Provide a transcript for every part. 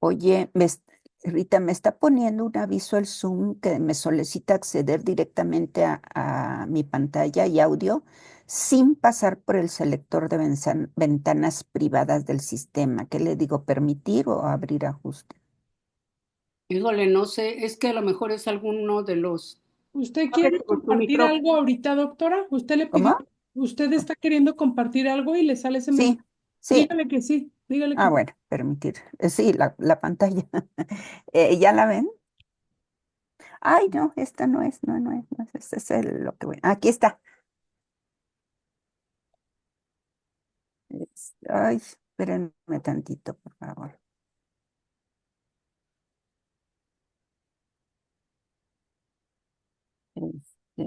Oye, Rita, me está poniendo un aviso el Zoom que me solicita acceder directamente a mi pantalla y audio sin pasar por el selector de ventanas privadas del sistema. ¿Qué le digo? ¿Permitir o abrir ajuste? Híjole, no sé, es que a lo mejor es alguno de los... ¿Usted A ver, quiere por tu compartir micrófono. algo ahorita, doctora? ¿Usted le pidió, ¿Cómo? usted está queriendo compartir algo y le sale ese mensaje? Sí, sí. Dígale que sí, dígale Ah, que bueno, permitir. Sí, la pantalla. ¿Ya la ven? Ay, no, esta no es, no es, este es lo que voy. Aquí está. Ay, espérenme tantito, por favor. Este,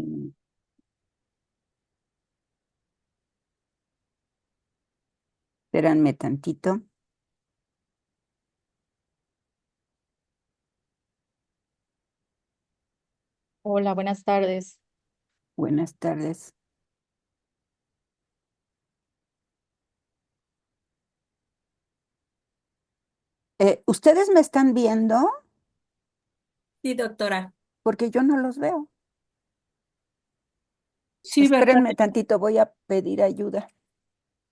espérenme tantito. Hola, buenas tardes. Buenas tardes. ¿Ustedes me están viendo? Sí, doctora. Porque yo no los veo. Sí, Berta, Espérenme tantito, voy a pedir ayuda.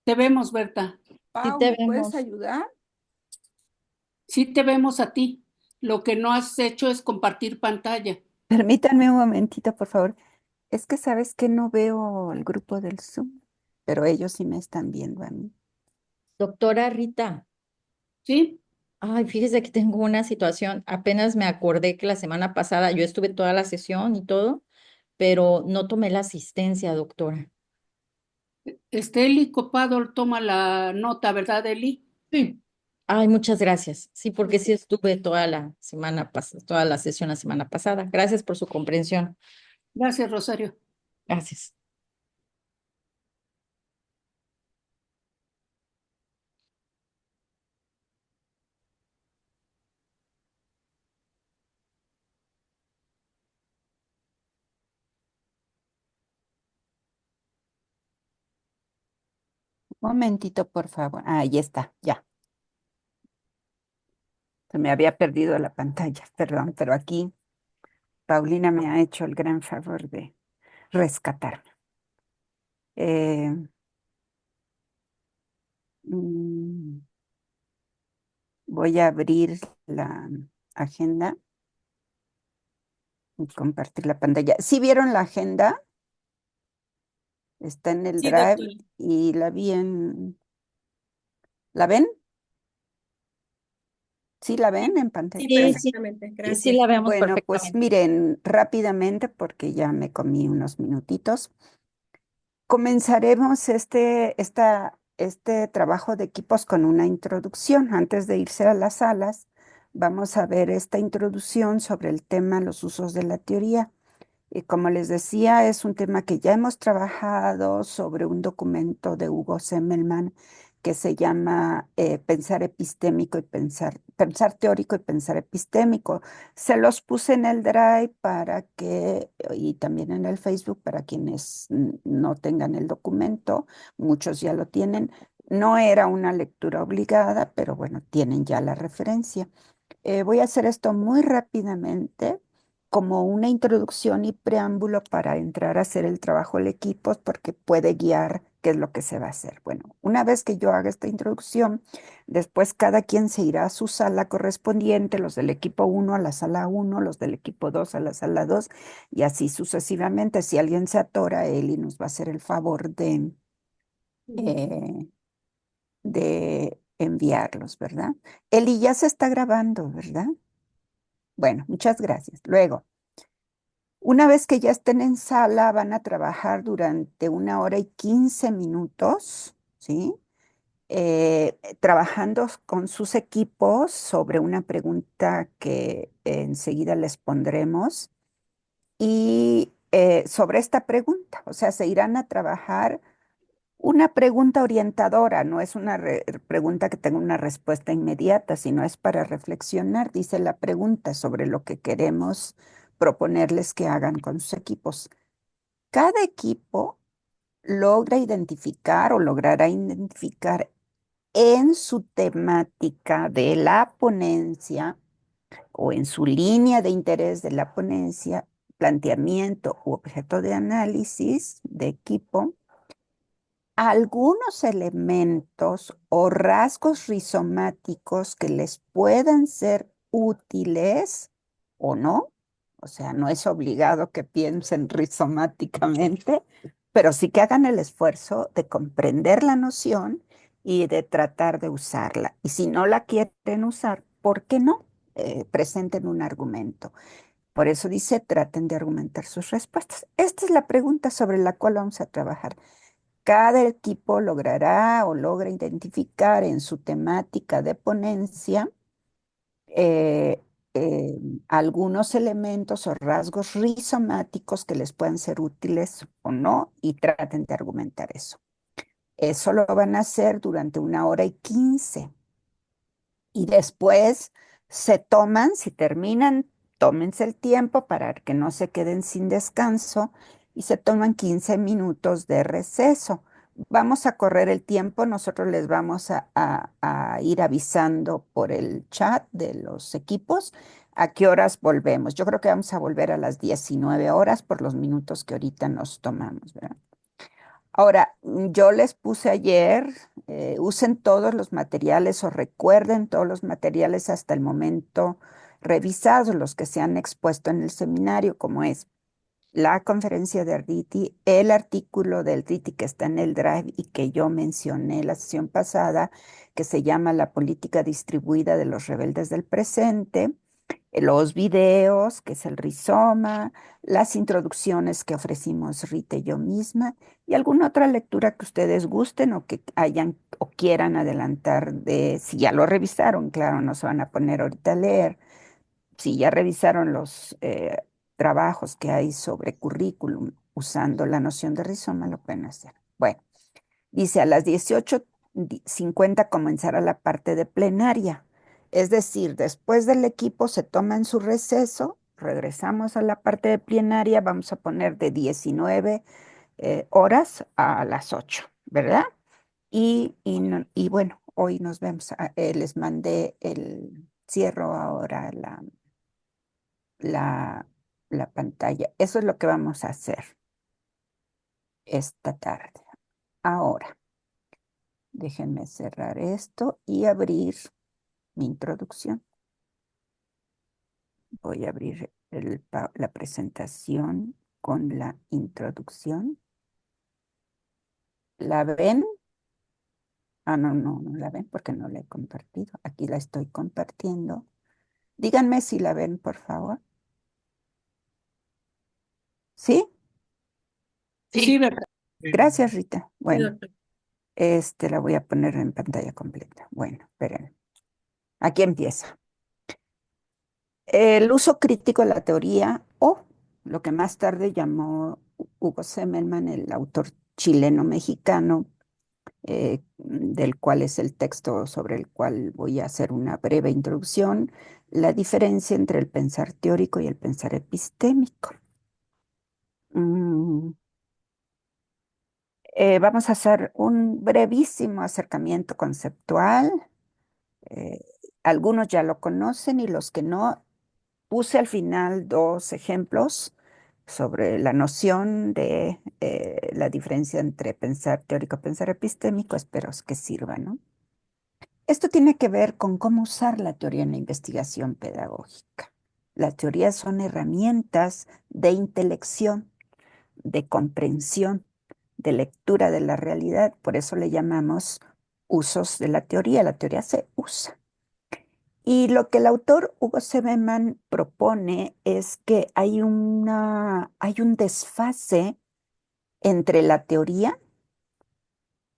te vemos, Berta. Sí Pau, te ¿me puedes vemos. ayudar? Sí te vemos a ti. Lo que no has hecho es compartir pantalla. Permítanme un momentito, por favor. Es que sabes que no veo el grupo del Zoom, pero ellos sí me están viendo a mí. Doctora Rita, ¿Sí? ay, fíjese que tengo una situación. Apenas me acordé que la semana pasada yo estuve toda la sesión y todo, pero no tomé la asistencia, doctora. Eli Copado toma la nota, ¿verdad, Eli? sí. Ay, muchas gracias. Sí, porque sí estuve toda la semana pasada, toda la sesión la semana pasada. Gracias por su comprensión. Gracias, Rosario. Gracias. Un momentito, por favor. Ah, ahí está, ya. Se me había perdido la pantalla, perdón, pero aquí Paulina me ha hecho el gran favor de rescatarme. Eh, mm, Voy a abrir la agenda y compartir la pantalla. ¿Sí vieron la agenda? Está en el Sí, Drive doctora. y la vi en... ¿La ven? ¿Sí la ven Sí, en sí, pantalla? Sí, Bueno, sí, perfectamente. sí, sí la Gracias. vemos bueno, pues perfectamente. miren rápidamente porque ya me comí unos minutitos. Comenzaremos este trabajo de equipos con una introducción. Antes de irse a las salas, vamos a ver esta introducción sobre el tema, los usos de la teoría. Y como les decía, es un tema que ya hemos trabajado sobre un documento de Hugo Semmelmann que se llama Pensar epistémico y pensar teórico y pensar epistémico. Se los puse en el Drive y también en el Facebook para quienes no tengan el documento, muchos ya lo tienen. No era una lectura obligada, pero bueno, tienen ya la referencia. Voy a hacer esto muy rápidamente, como una introducción y preámbulo para entrar a hacer el trabajo del equipo, porque puede guiar qué es lo que se va a hacer. Bueno, una vez que yo haga esta introducción, después cada quien se irá a su sala correspondiente, los del equipo uno a la sala uno, los del equipo 2 a la sala 2, y así sucesivamente. Si alguien se atora, Eli nos va a hacer el favor eh, de enviarlos, ¿verdad? Eli ya se está grabando, ¿verdad? Bueno, muchas gracias. Luego, una vez que ya estén en sala, van a trabajar durante 1 hora y 15 minutos, ¿sí? Trabajando con sus equipos sobre una pregunta que enseguida les pondremos y sobre esta pregunta, o sea, se irán a trabajar una pregunta orientadora, no es una pregunta que tenga una respuesta inmediata, sino es para reflexionar, dice la pregunta sobre lo que queremos proponerles que hagan con sus equipos. Cada equipo logra identificar o logrará identificar en su temática de la ponencia o en su línea de interés de la ponencia, planteamiento u objeto de análisis de equipo, algunos elementos o rasgos rizomáticos que les puedan ser útiles o no. O sea, no es obligado que piensen rizomáticamente, pero sí que hagan el esfuerzo de comprender la noción y de tratar de usarla. Y si no la quieren usar, ¿por qué no? Presenten un argumento. Por eso dice, traten de argumentar sus respuestas. Esta es la pregunta sobre la cual vamos a trabajar. Cada equipo logrará o logra identificar en su temática de ponencia eh, eh, algunos elementos o rasgos rizomáticos que les puedan ser útiles o no y traten de argumentar eso. Eso lo van a hacer durante 1 hora y 15. Y después se toman, si terminan, tómense el tiempo para que no se queden sin descanso y se toman 15 minutos de receso. Vamos a correr el tiempo, nosotros les vamos a ir avisando por el chat de los equipos a qué horas volvemos. Yo creo que vamos a volver a las 19 horas por los minutos que ahorita nos tomamos, ¿verdad? Ahora, yo les puse ayer, usen todos los materiales o recuerden todos los materiales hasta el momento revisados, los que se han expuesto en el seminario, como es la conferencia de Arditi, el artículo del Arditi que está en el Drive y que yo mencioné la sesión pasada, que se llama La política distribuida de los rebeldes del presente, los videos, que es el rizoma, las introducciones que ofrecimos Rita y yo misma, y alguna otra lectura que ustedes gusten o que hayan o quieran adelantar de, si ya lo revisaron, claro, no se van a poner ahorita a leer, si ya revisaron los trabajos que hay sobre currículum usando la noción de rizoma, lo pueden hacer. Bueno, dice a las 18:50 comenzará la parte de plenaria. Es decir, después del equipo se toma en su receso, regresamos a la parte de plenaria, vamos a poner de 19 horas a las 8, ¿verdad? Y bueno, hoy nos vemos. Les mandé cierro ahora la, la pantalla. Eso es lo que vamos a hacer esta tarde. Ahora, déjenme cerrar esto y abrir mi introducción. Voy a abrir la presentación con la introducción. ¿La ven? Ah, no la ven porque no la he compartido. Aquí la estoy compartiendo. Díganme si la ven, por favor. ¿Sí? Sí, ¿verdad? Gracias, Rita. Sí, Bueno, doctor. la voy a poner en pantalla completa. Bueno, esperen. Aquí empieza. El uso crítico de la teoría, o lo que más tarde llamó Hugo Semmelmann, el autor chileno-mexicano, del cual es el texto sobre el cual voy a hacer una breve introducción, la diferencia entre el pensar teórico y el pensar epistémico. Mm, Vamos a hacer un brevísimo acercamiento conceptual. Eh, Algunos ya lo conocen y los que no, puse al final dos ejemplos sobre la noción de la diferencia entre pensar teórico y pensar epistémico. Espero que sirva, ¿no? Esto tiene que ver con cómo usar la teoría en la investigación pedagógica. Las teorías son herramientas de intelección, de comprensión, de lectura de la realidad. Por eso le llamamos usos de la teoría. La teoría se usa. Y lo que el autor Hugo Sebeman propone es que hay un desfase entre la teoría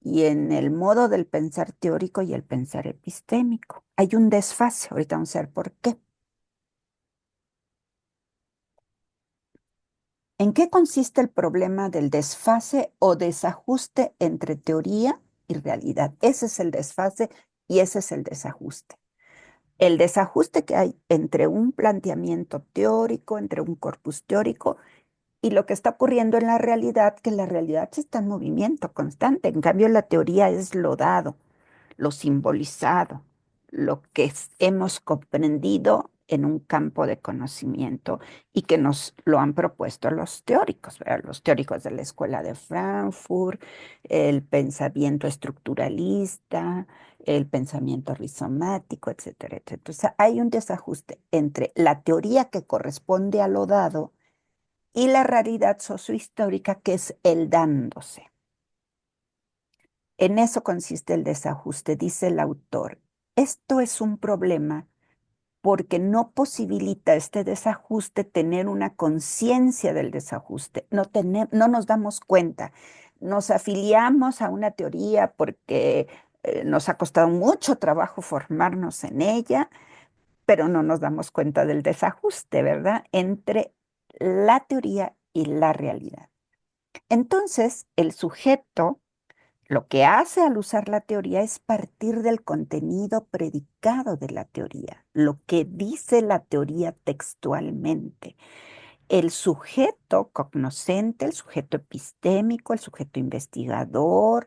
y en el modo del pensar teórico y el pensar epistémico. Hay un desfase, ahorita vamos a ver por qué. ¿En qué consiste el problema del desfase o desajuste entre teoría y realidad? Ese es el desfase y ese es el desajuste. El desajuste que hay entre un planteamiento teórico, entre un corpus teórico y lo que está ocurriendo en la realidad, que la realidad está en movimiento constante. En cambio, la teoría es lo dado. lo simbolizado, lo que hemos comprendido en un campo de conocimiento y que nos lo han propuesto los teóricos, ¿verdad? Los teóricos de la Escuela de Frankfurt, el pensamiento estructuralista, el pensamiento rizomático, etcétera, etcétera. Entonces, hay un desajuste entre la teoría que corresponde a lo dado y la realidad sociohistórica que es el dándose. En eso consiste el desajuste, dice el autor. Esto es un problema porque no posibilita este desajuste tener una conciencia del desajuste. No nos damos cuenta. Nos afiliamos a una teoría porque nos ha costado mucho trabajo formarnos en ella, pero no nos damos cuenta del desajuste, ¿verdad? Entre la teoría y la realidad. Entonces, el sujeto lo que hace al usar la teoría es partir del contenido predicado de la teoría, lo que dice la teoría textualmente. El sujeto cognoscente, el sujeto epistémico, el sujeto investigador,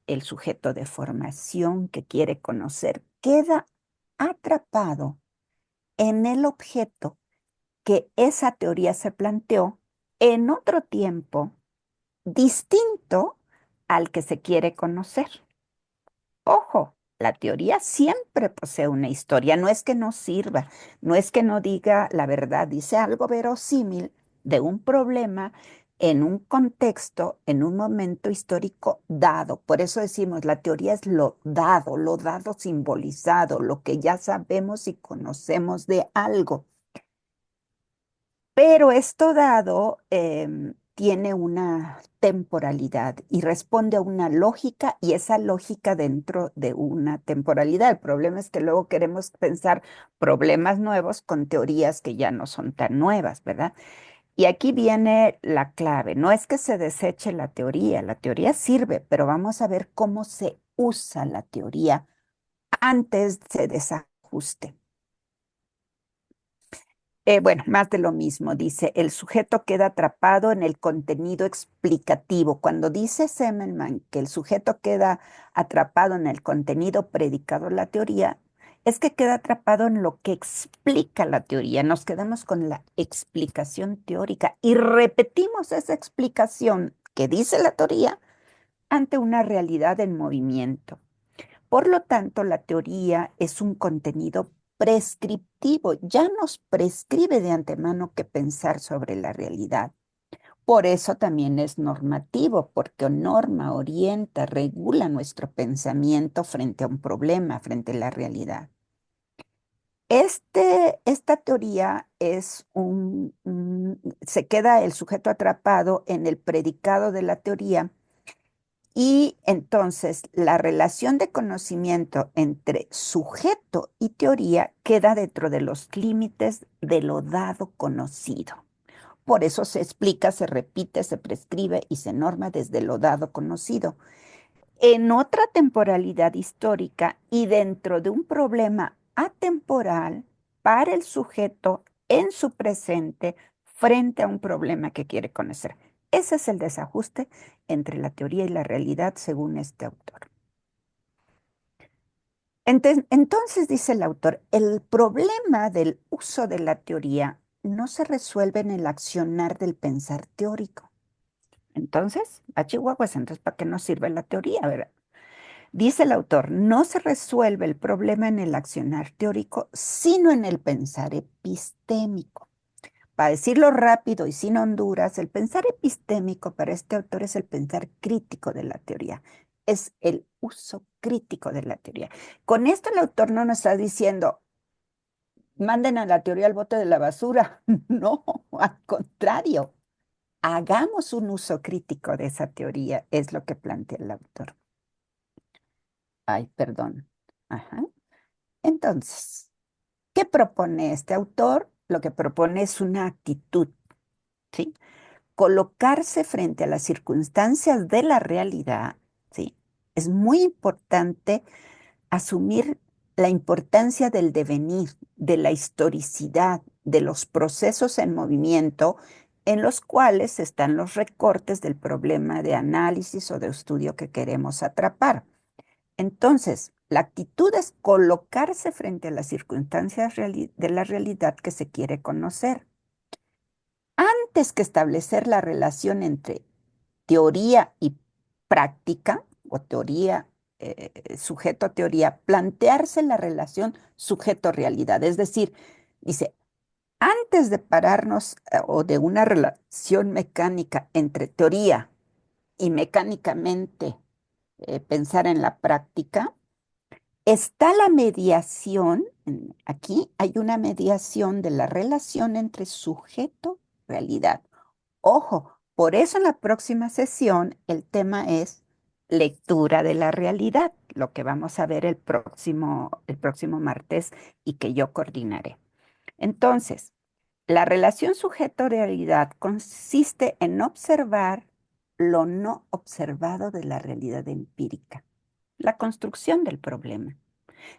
el sujeto de formación que quiere conocer, queda atrapado en el objeto que esa teoría se planteó en otro tiempo distinto al que se quiere conocer. Ojo, la teoría siempre posee una historia, no es que no sirva, no es que no diga la verdad, dice algo verosímil de un problema en un contexto, en un momento histórico dado. Por eso decimos, la teoría es lo dado simbolizado, lo que ya sabemos y conocemos de algo. Pero esto dado tiene una temporalidad y responde a una lógica y esa lógica dentro de una temporalidad. El problema es que luego queremos pensar problemas nuevos con teorías que ya no son tan nuevas, ¿verdad? Y aquí viene la clave. No es que se deseche la teoría sirve, pero vamos a ver cómo se usa la teoría antes de ese desajuste. Bueno, más de lo mismo, dice, el sujeto queda atrapado en el contenido explicativo. Cuando dice Semmelmann que el sujeto queda atrapado en el contenido predicado en la teoría, es que queda atrapado en lo que explica la teoría. Nos quedamos con la explicación teórica y repetimos esa explicación que dice la teoría ante una realidad en movimiento. Por lo tanto, la teoría es un contenido prescriptivo, ya nos prescribe de antemano qué pensar sobre la realidad. Por eso también es normativo, porque norma, orienta, regula nuestro pensamiento frente a un problema, frente a la realidad. Esta teoría se queda el sujeto atrapado en el predicado de la teoría. Y entonces la relación de conocimiento entre sujeto y teoría queda dentro de los límites de lo dado conocido. Por eso se explica, se repite, se prescribe y se norma desde lo dado conocido. En otra temporalidad histórica y dentro de un problema atemporal para el sujeto en su presente frente a un problema que quiere conocer. Ese es el desajuste entre la teoría y la realidad según este autor. Entonces, dice el autor, el problema del uso de la teoría no se resuelve en el accionar del pensar teórico. Entonces, a Chihuahuas, entonces, ¿para qué nos sirve la teoría, verdad? Dice el autor, no se resuelve el problema en el accionar teórico, sino en el pensar epistémico. Para decirlo rápido y sin honduras, el pensar epistémico para este autor es el pensar crítico de la teoría, es el uso crítico de la teoría. Con esto el autor no nos está diciendo, manden a la teoría al bote de la basura. No, al contrario, hagamos un uso crítico de esa teoría, es lo que plantea el autor. Ay, perdón. Ajá. Entonces, ¿qué propone este autor? Lo que propone es una actitud, ¿sí? Colocarse frente a las circunstancias de la realidad, ¿sí? Es muy importante asumir la importancia del devenir, de la historicidad, de los procesos en movimiento en los cuales están los recortes del problema de análisis o de estudio que queremos atrapar. Entonces, La actitud es colocarse frente a las circunstancias de la realidad que se quiere conocer. Antes que establecer la relación entre teoría y práctica, o teoría, sujeto-teoría, plantearse la relación sujeto-realidad. Es decir, dice, antes de pararnos o de una relación mecánica entre teoría y mecánicamente pensar en la práctica, está la mediación, aquí hay una mediación de la relación entre sujeto-realidad. Ojo, por eso en la próxima sesión el tema es lectura de la realidad, lo que vamos a ver el próximo martes y que yo coordinaré. Entonces, la relación sujeto-realidad consiste en observar lo no observado de la realidad empírica, la construcción del problema.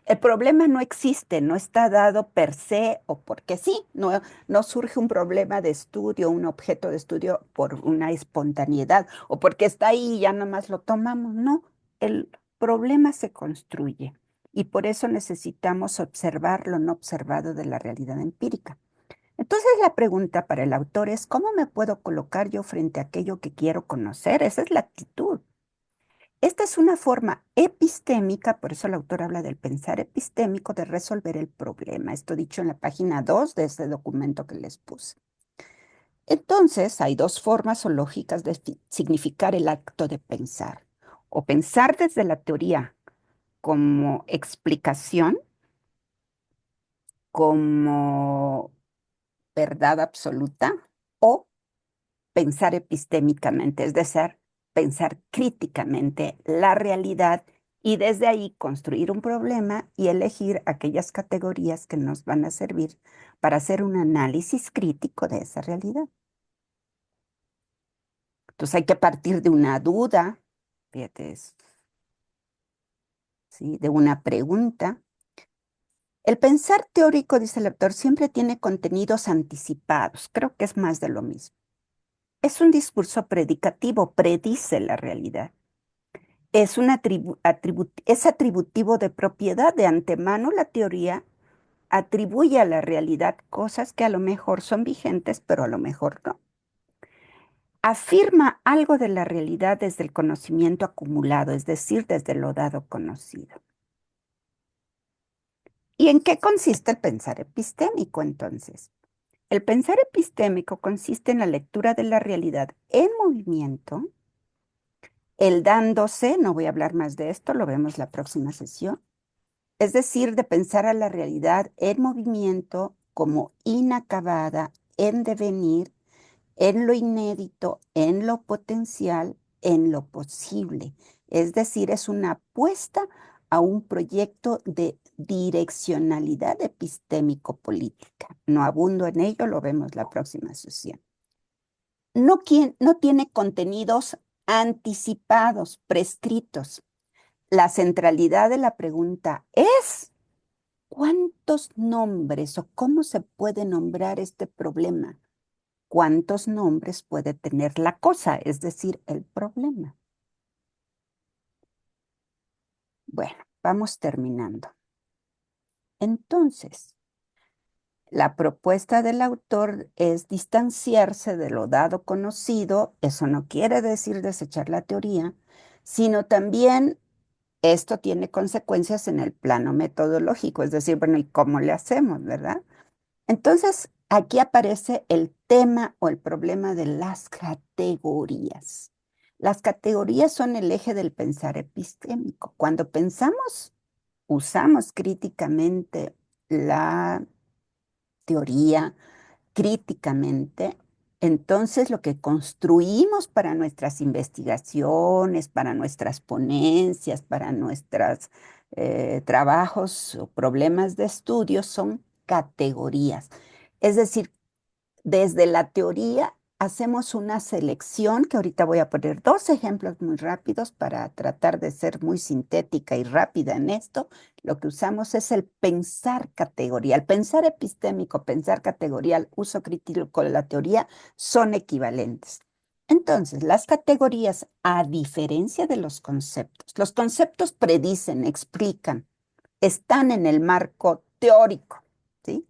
El problema no existe, no está dado per se o porque sí, no surge un problema de estudio, un objeto de estudio por una espontaneidad o porque está ahí y ya nomás lo tomamos. No, el problema se construye y por eso necesitamos observar lo no observado de la realidad empírica. Entonces la pregunta para el autor es, ¿cómo me puedo colocar yo frente a aquello que quiero conocer? Esa es la actitud. Esta es una forma epistémica, por eso el autor habla del pensar epistémico, de resolver el problema. Esto dicho en la página 2 de este documento que les puse. Entonces, hay dos formas o lógicas de significar el acto de pensar. O pensar desde la teoría como explicación, como verdad absoluta, o pensar epistémicamente, es decir, pensar críticamente la realidad y desde ahí construir un problema y elegir aquellas categorías que nos van a servir para hacer un análisis crítico de esa realidad. Entonces hay que partir de una duda, fíjate eso, ¿sí? De una pregunta. El pensar teórico, dice el autor, siempre tiene contenidos anticipados. Creo que es más de lo mismo. Es un discurso predicativo, predice la realidad. Es atributivo de propiedad. De antemano la teoría atribuye a la realidad cosas que a lo mejor son vigentes, pero a lo mejor no. Afirma algo de la realidad desde el conocimiento acumulado, es decir, desde lo dado conocido. ¿Y en qué consiste el pensar epistémico entonces? El pensar epistémico consiste en la lectura de la realidad en movimiento, el dándose, no voy a hablar más de esto, lo vemos la próxima sesión, es decir, de pensar a la realidad en movimiento como inacabada, en devenir, en lo inédito, en lo potencial, en lo posible. Es decir, es una apuesta a un proyecto de direccionalidad epistémico-política. No abundo en ello, lo vemos la próxima sesión. No tiene contenidos anticipados, prescritos. La centralidad de la pregunta es, ¿cuántos nombres o cómo se puede nombrar este problema? ¿Cuántos nombres puede tener la cosa, es decir, el problema? Bueno, vamos terminando. Entonces, la propuesta del autor es distanciarse de lo dado conocido. Eso no quiere decir desechar la teoría, sino también esto tiene consecuencias en el plano metodológico, es decir, bueno, ¿y cómo le hacemos, verdad? Entonces, aquí aparece el tema o el problema de las categorías. Las categorías son el eje del pensar epistémico. Cuando pensamos, usamos críticamente la teoría, críticamente, entonces lo que construimos para nuestras investigaciones, para nuestras ponencias, para nuestros trabajos o problemas de estudio son categorías. Es decir, desde la teoría hacemos una selección, que ahorita voy a poner dos ejemplos muy rápidos para tratar de ser muy sintética y rápida en esto. Lo que usamos es el pensar categorial. Pensar epistémico, pensar categorial, uso crítico de la teoría son equivalentes. Entonces, las categorías, a diferencia de los conceptos predicen, explican, están en el marco teórico, ¿sí?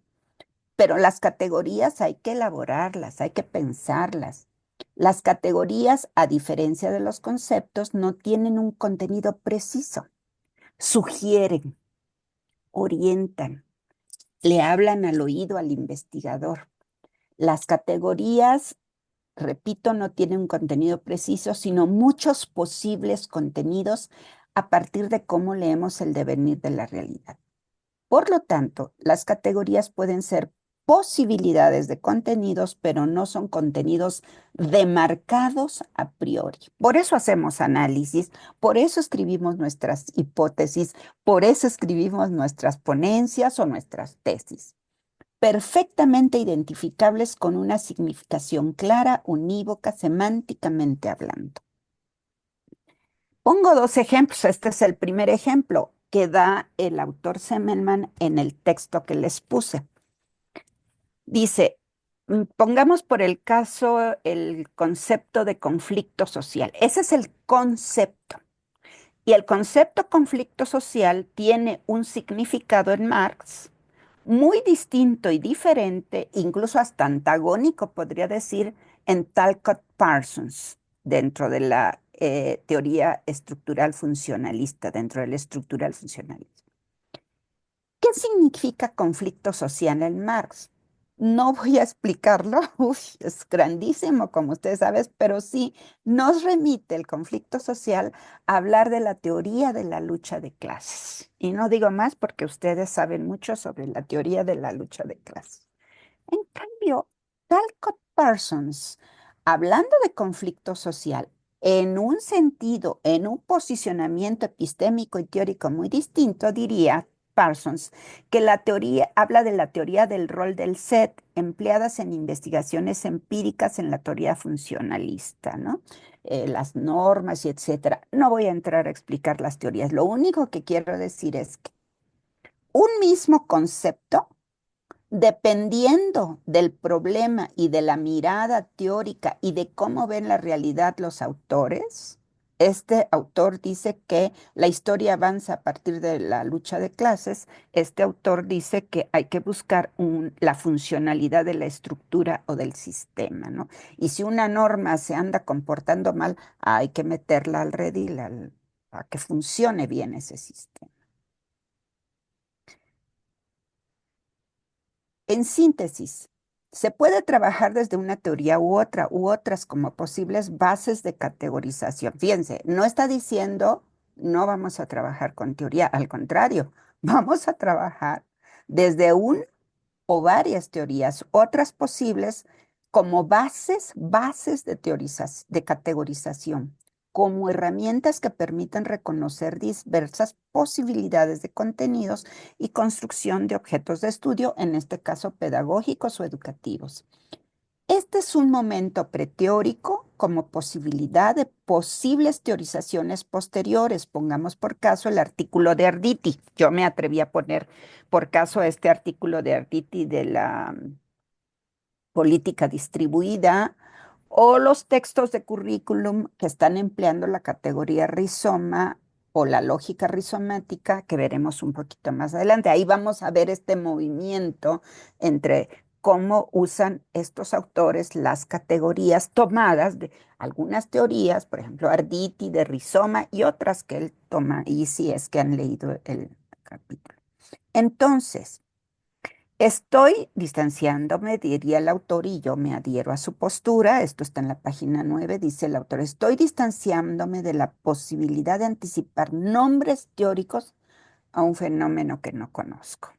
Pero las categorías hay que elaborarlas, hay que pensarlas. Las categorías, a diferencia de los conceptos, no tienen un contenido preciso. Sugieren, orientan, le hablan al oído al investigador. Las categorías, repito, no tienen un contenido preciso, sino muchos posibles contenidos a partir de cómo leemos el devenir de la realidad. Por lo tanto, las categorías pueden ser posibilidades de contenidos, pero no son contenidos demarcados a priori. Por eso hacemos análisis, por eso escribimos nuestras hipótesis, por eso escribimos nuestras ponencias o nuestras tesis, perfectamente identificables con una significación clara, unívoca, semánticamente hablando. Pongo dos ejemplos. Este es el primer ejemplo que da el autor Semmelman en el texto que les puse. Dice, pongamos por el caso el concepto de conflicto social. Ese es el concepto. Y el concepto conflicto social tiene un significado en Marx muy distinto y diferente, incluso hasta antagónico, podría decir, en Talcott Parsons, dentro de la teoría estructural funcionalista, dentro del estructural funcionalismo. ¿Qué significa conflicto social en Marx? No voy a explicarlo, es grandísimo, como ustedes saben, pero sí nos remite el conflicto social a hablar de la teoría de la lucha de clases. Y no digo más porque ustedes saben mucho sobre la teoría de la lucha de clases. En cambio, Talcott Parsons, hablando de conflicto social, en un sentido, en un posicionamiento epistémico y teórico muy distinto, diría Parsons, que la teoría habla de la teoría del rol del set empleadas en investigaciones empíricas en la teoría funcionalista, ¿no? Las normas y etcétera. No voy a entrar a explicar las teorías. Lo único que quiero decir es que un mismo concepto, dependiendo del problema y de la mirada teórica y de cómo ven la realidad los autores, este autor dice que la historia avanza a partir de la lucha de clases. Este autor dice que hay que buscar la funcionalidad de la estructura o del sistema, ¿no? Y si una norma se anda comportando mal, hay que meterla al redil a que funcione bien ese sistema. En síntesis, se puede trabajar desde una teoría u otras como posibles bases de categorización. Fíjense, no está diciendo no vamos a trabajar con teoría, al contrario, vamos a trabajar desde un o varias teorías, otras posibles como bases de categorización, como herramientas que permiten reconocer diversas posibilidades de contenidos y construcción de objetos de estudio, en este caso pedagógicos o educativos. Este es un momento preteórico como posibilidad de posibles teorizaciones posteriores. Pongamos por caso el artículo de Arditi. Yo me atreví a poner por caso este artículo de Arditi de la política distribuida o los textos de currículum que están empleando la categoría rizoma o la lógica rizomática que veremos un poquito más adelante. Ahí vamos a ver este movimiento entre cómo usan estos autores las categorías tomadas de algunas teorías, por ejemplo, Arditi de rizoma y otras que él toma, y si es que han leído el capítulo. Entonces, estoy distanciándome, diría el autor, y yo me adhiero a su postura. Esto está en la página 9, dice el autor, estoy distanciándome de la posibilidad de anticipar nombres teóricos a un fenómeno que no conozco.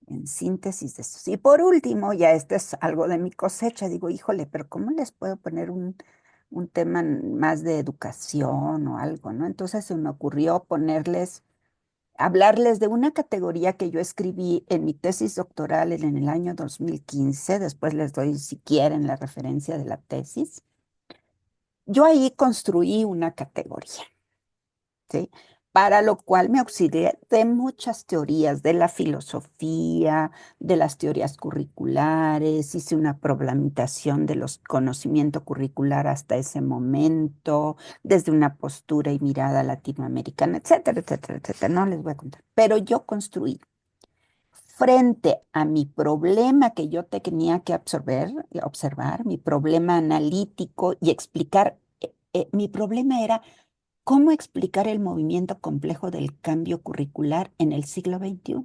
En síntesis de eso. Y por último, ya este es algo de mi cosecha, digo, híjole, pero ¿cómo les puedo poner un tema más de educación o algo, ¿no? Entonces se me ocurrió hablarles de una categoría que yo escribí en mi tesis doctoral en el año 2015. Después les doy, si quieren, la referencia de la tesis. Yo ahí construí una categoría, ¿sí? para lo cual me auxilié de muchas teorías, de la filosofía, de las teorías curriculares, hice una problematización de los conocimiento curricular hasta ese momento, desde una postura y mirada latinoamericana, etcétera, etcétera, etcétera. No les voy a contar. Pero yo construí frente a mi problema que yo tenía que observar, mi problema analítico y explicar, mi problema era cómo explicar el movimiento complejo del cambio curricular en el siglo XXI.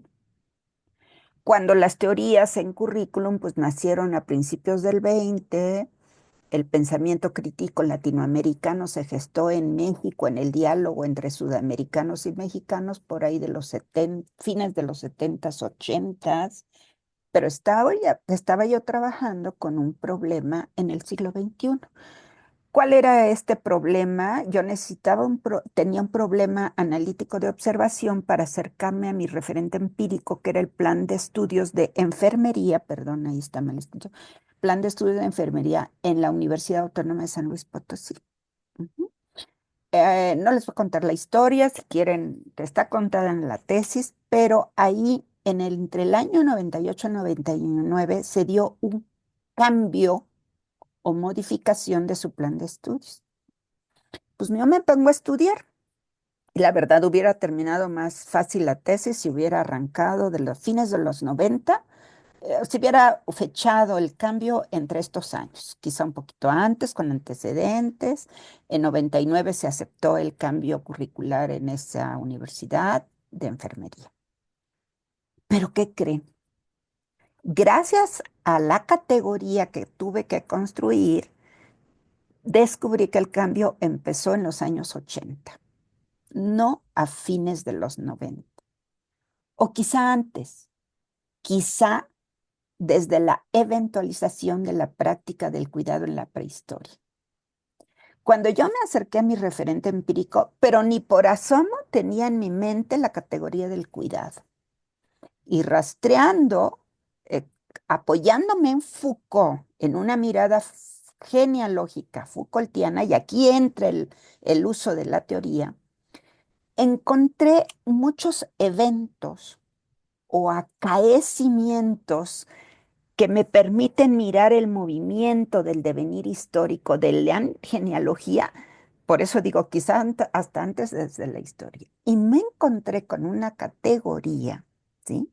Cuando las teorías en currículum pues nacieron a principios del 20, el pensamiento crítico latinoamericano se gestó en México en el diálogo entre sudamericanos y mexicanos por ahí de los fines de los 70s, 80s, pero estaba yo trabajando con un problema en el siglo XXI. ¿Cuál era este problema? Yo tenía un problema analítico de observación para acercarme a mi referente empírico, que era el plan de estudios de enfermería, perdón, ahí está mal escrito, plan de estudios de enfermería en la Universidad Autónoma de San Luis Potosí. Ujú. No les voy a contar la historia, si quieren, que está contada en la tesis, pero ahí entre el año 98 y 99 se dio un cambio o modificación de su plan de estudios. Pues yo me pongo a estudiar. Y la verdad hubiera terminado más fácil la tesis si hubiera arrancado de los fines de los 90, si hubiera fechado el cambio entre estos años, quizá un poquito antes, con antecedentes. En 99 se aceptó el cambio curricular en esa universidad de enfermería. ¿Pero qué creen? Gracias a la categoría que tuve que construir, descubrí que el cambio empezó en los años 80, no a fines de los 90. O quizá antes, quizá desde la eventualización de la práctica del cuidado en la prehistoria. Cuando yo me acerqué a mi referente empírico, pero ni por asomo tenía en mi mente la categoría del cuidado. Y rastreando, apoyándome en Foucault, en una mirada genealógica Foucaultiana, y aquí entra el uso de la teoría, encontré muchos eventos o acaecimientos que me permiten mirar el movimiento del devenir histórico de la genealogía, por eso digo, quizá hasta antes desde la historia. Y me encontré con una categoría, ¿sí?,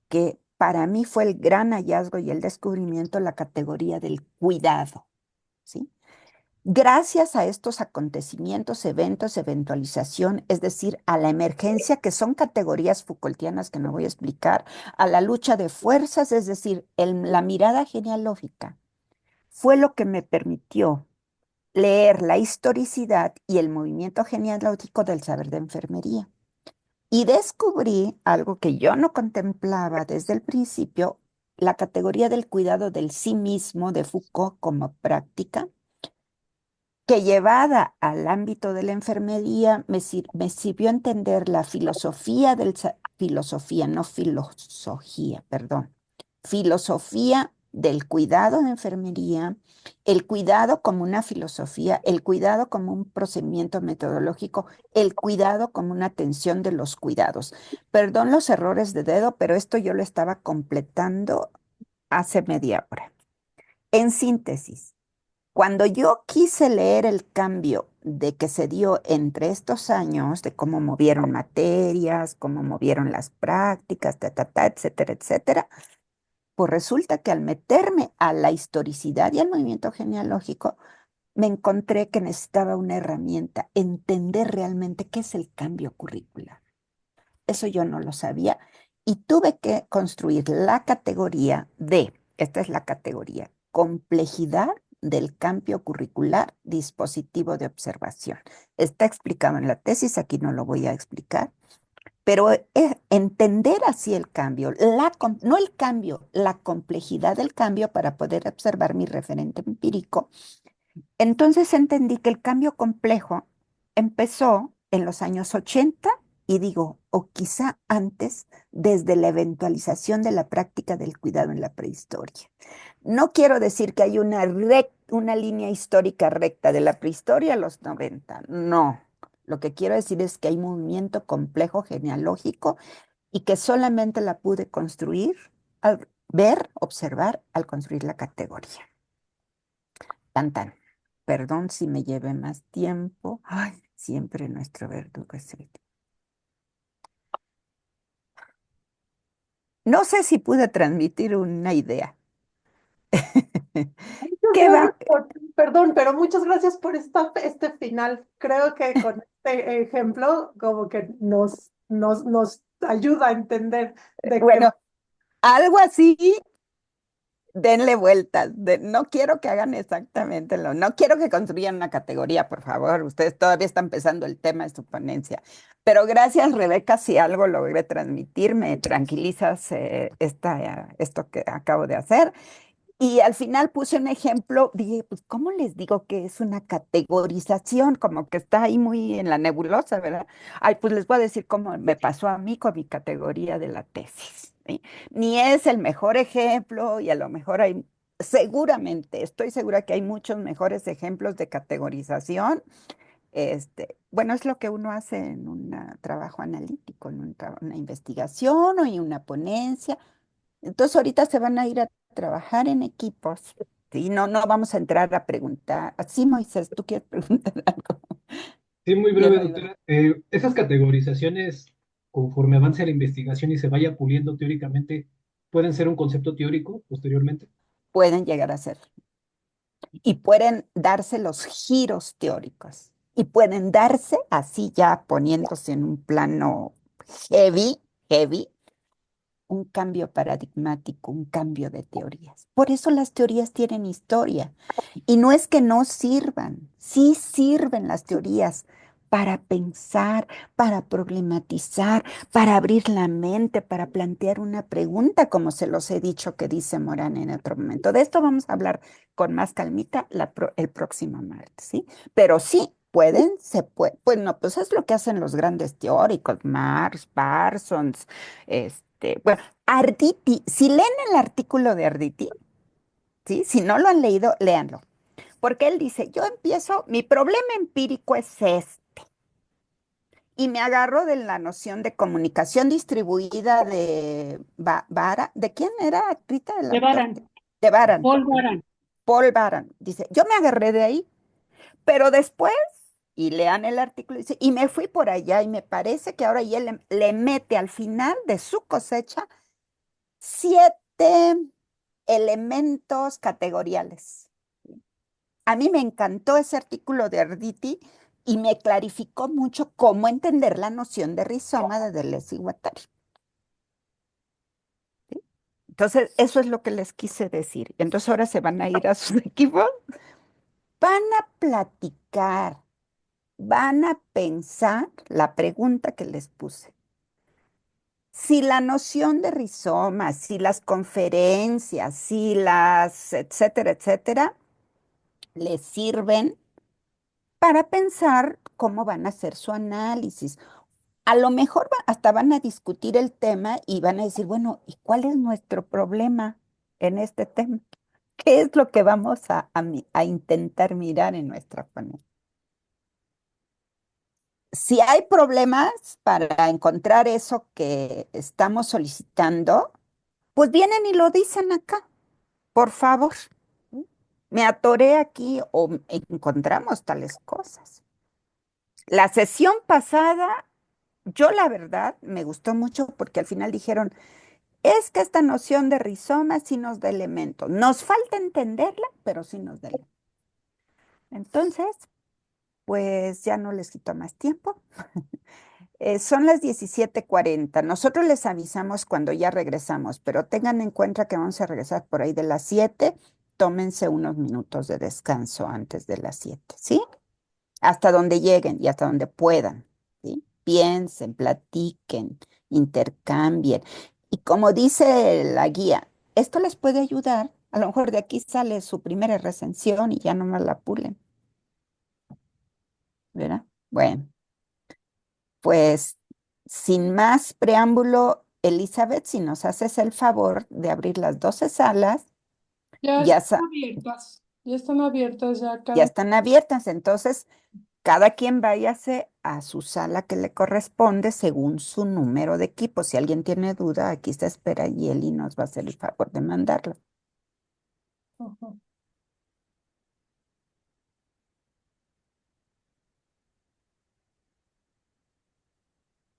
que para mí fue el gran hallazgo y el descubrimiento, la categoría del cuidado, ¿sí? Gracias a estos acontecimientos, eventos, eventualización, es decir, a la emergencia, que son categorías Foucaultianas que no voy a explicar, a la lucha de fuerzas, es decir, la mirada genealógica, fue lo que me permitió leer la historicidad y el movimiento genealógico del saber de enfermería. Y descubrí algo que yo no contemplaba desde el principio, la categoría del cuidado del sí mismo de Foucault como práctica, que llevada al ámbito de la enfermería me sirvió a entender la filosofía filosofía del cuidado de enfermería, el cuidado como una filosofía, el cuidado como un procedimiento metodológico, el cuidado como una atención de los cuidados. Perdón los errores de dedo, pero esto yo lo estaba completando hace media hora. En síntesis, cuando yo quise leer el cambio de que se dio entre estos años, de cómo movieron materias, cómo movieron las prácticas, etcétera, etcétera, pues resulta que al meterme a la historicidad y al movimiento genealógico, me encontré que necesitaba una herramienta, entender realmente qué es el cambio curricular. Eso yo no lo sabía y tuve que construir la categoría esta es la categoría, complejidad del cambio curricular, dispositivo de observación. Está explicado en la tesis, aquí no lo voy a explicar, pero entender así el cambio, no el cambio, la complejidad del cambio para poder observar mi referente empírico. Entonces entendí que el cambio complejo empezó en los años 80 y digo, o quizá antes, desde la eventualización de la práctica del cuidado en la prehistoria. No quiero decir que hay una línea histórica recta de la prehistoria a los 90, no. Lo que quiero decir es que hay movimiento complejo genealógico y que solamente la pude construir al ver, observar, al construir la categoría. Tan, tan. Perdón si me lleve más tiempo. Ay, siempre nuestro verdugo es el... No sé si pude transmitir una idea. Muchas ¿Qué va? gracias perdón, pero muchas gracias por este final. Creo que con este ejemplo como que nos ayuda a entender de qué Bueno, algo así, denle vueltas. No quiero que hagan exactamente no quiero que construyan una categoría, por favor. Ustedes todavía están empezando el tema de su ponencia. Pero gracias, Rebeca, si algo logré transmitir, me tranquilizas esto que acabo de hacer. Y al final puse un ejemplo, dije, pues, ¿cómo les digo que es una categorización? Como que está ahí muy en la nebulosa, ¿verdad? Ay, pues les voy a decir cómo me pasó a mí con mi categoría de la tesis, ¿sí? Ni es el mejor ejemplo y a lo mejor hay, seguramente, estoy segura que hay muchos mejores ejemplos de categorización. Bueno, es lo que uno hace en un trabajo analítico, en una investigación o en una ponencia. Entonces ahorita se van a ir a trabajar en equipos. Sí, no vamos a entrar a preguntar. Sí, Moisés, ¿tú quieres preguntar algo? Sí, muy Bien breve, oído. doctora. Esas categorizaciones, conforme avance la investigación y se vaya puliendo teóricamente, ¿pueden ser un concepto teórico posteriormente? Pueden llegar a ser. Y pueden darse los giros teóricos. Y pueden darse así ya poniéndose en un plano heavy, un cambio paradigmático, un cambio de teorías. Por eso las teorías tienen historia. Y no es que no sirvan, sí sirven las teorías para pensar, para problematizar, para abrir la mente, para plantear una pregunta, como se los he dicho que dice Morán en otro momento. De esto vamos a hablar con más calmita el próximo martes, ¿sí? Pero sí, pueden, se puede. Bueno, pues es lo que hacen los grandes teóricos, Marx, Parsons, bueno, Arditi, si leen el artículo de Arditi, ¿sí? Si no lo han leído, léanlo. Porque él dice, yo empiezo, mi problema empírico es este. Y me agarro de la noción de comunicación distribuida de ¿de quién era Rita, el De autor? Baran, De Baran. Paul Baran. Paul Baran. Dice, yo me agarré de ahí, pero después, y lean el artículo, dice, y me fui por allá y me parece que ahora ya le mete al final de su cosecha 7 elementos categoriales. A mí me encantó ese artículo de Arditi y me clarificó mucho cómo entender la noción de rizoma de Deleuze y Guattari. ¿Sí? Entonces, eso es lo que les quise decir. Entonces, ahora se van a ir a sus equipos, van a platicar, van a pensar la pregunta que les puse. Si la noción de rizoma, si las conferencias, si las, etcétera, les sirven para pensar cómo van a hacer su análisis. A lo mejor hasta van a discutir el tema y van a decir, bueno, ¿y cuál es nuestro problema en este tema? ¿Qué es lo que vamos a intentar mirar en nuestra ponencia? Si hay problemas para encontrar eso que estamos solicitando, pues vienen y lo dicen acá, por favor. Me atoré aquí o encontramos tales cosas. La sesión pasada, yo la verdad me gustó mucho porque al final dijeron, es que esta noción de rizoma sí nos da elementos. Nos falta entenderla, pero sí nos da elementos. Entonces, pues ya no les quito más tiempo. Son las 17:40. Nosotros les avisamos cuando ya regresamos, pero tengan en cuenta que vamos a regresar por ahí de las 7. Tómense unos minutos de descanso antes de las 7, ¿sí? Hasta donde lleguen y hasta donde puedan, ¿sí? Piensen, platiquen, intercambien. Y como dice la guía, esto les puede ayudar. A lo mejor de aquí sale su primera recensión y ya no más la pulen, ¿verdad? Bueno, pues sin más preámbulo, Elizabeth, si nos haces el favor de abrir las 12 salas, Ya ya, están abiertas, ya están abiertas, ya ya cada... están abiertas, entonces cada quien váyase a su sala que le corresponde según su número de equipo. Si alguien tiene duda, aquí se espera y Eli nos va a hacer el favor de mandarlo. Ajá.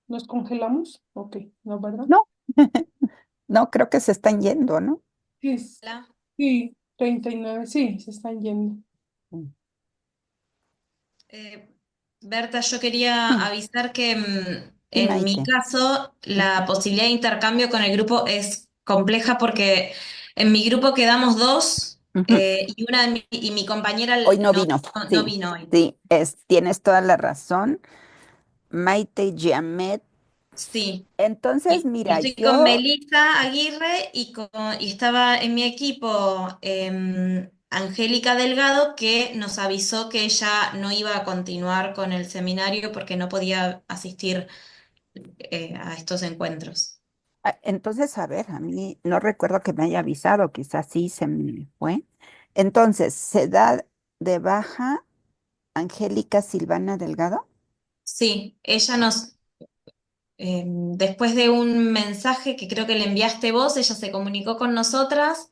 ¿Nos congelamos? Ok, ¿no, verdad? No, no, creo que se están yendo, ¿no? Sí, Hola. sí, 39, sí, se están yendo. Mm. Eh, Berta, yo quería Mm. avisar que Sí, en mi Maite. caso la posibilidad de intercambio con el grupo es compleja porque en mi grupo quedamos dos Ujú. y mi compañera Hoy no vino, no sí, vino hoy. sí, tienes toda la razón. Maite Giamet. Sí. Entonces, Y mira, estoy con yo, Melissa Aguirre y estaba en mi equipo Angélica Delgado, que nos avisó que ella no iba a continuar con el seminario porque no podía asistir a estos encuentros. entonces, a ver, a mí no recuerdo que me haya avisado, quizás sí se me fue. Entonces, ¿se da de baja Angélica Silvana Delgado? Sí, ella después de un mensaje que creo que le enviaste vos, ella se comunicó con nosotras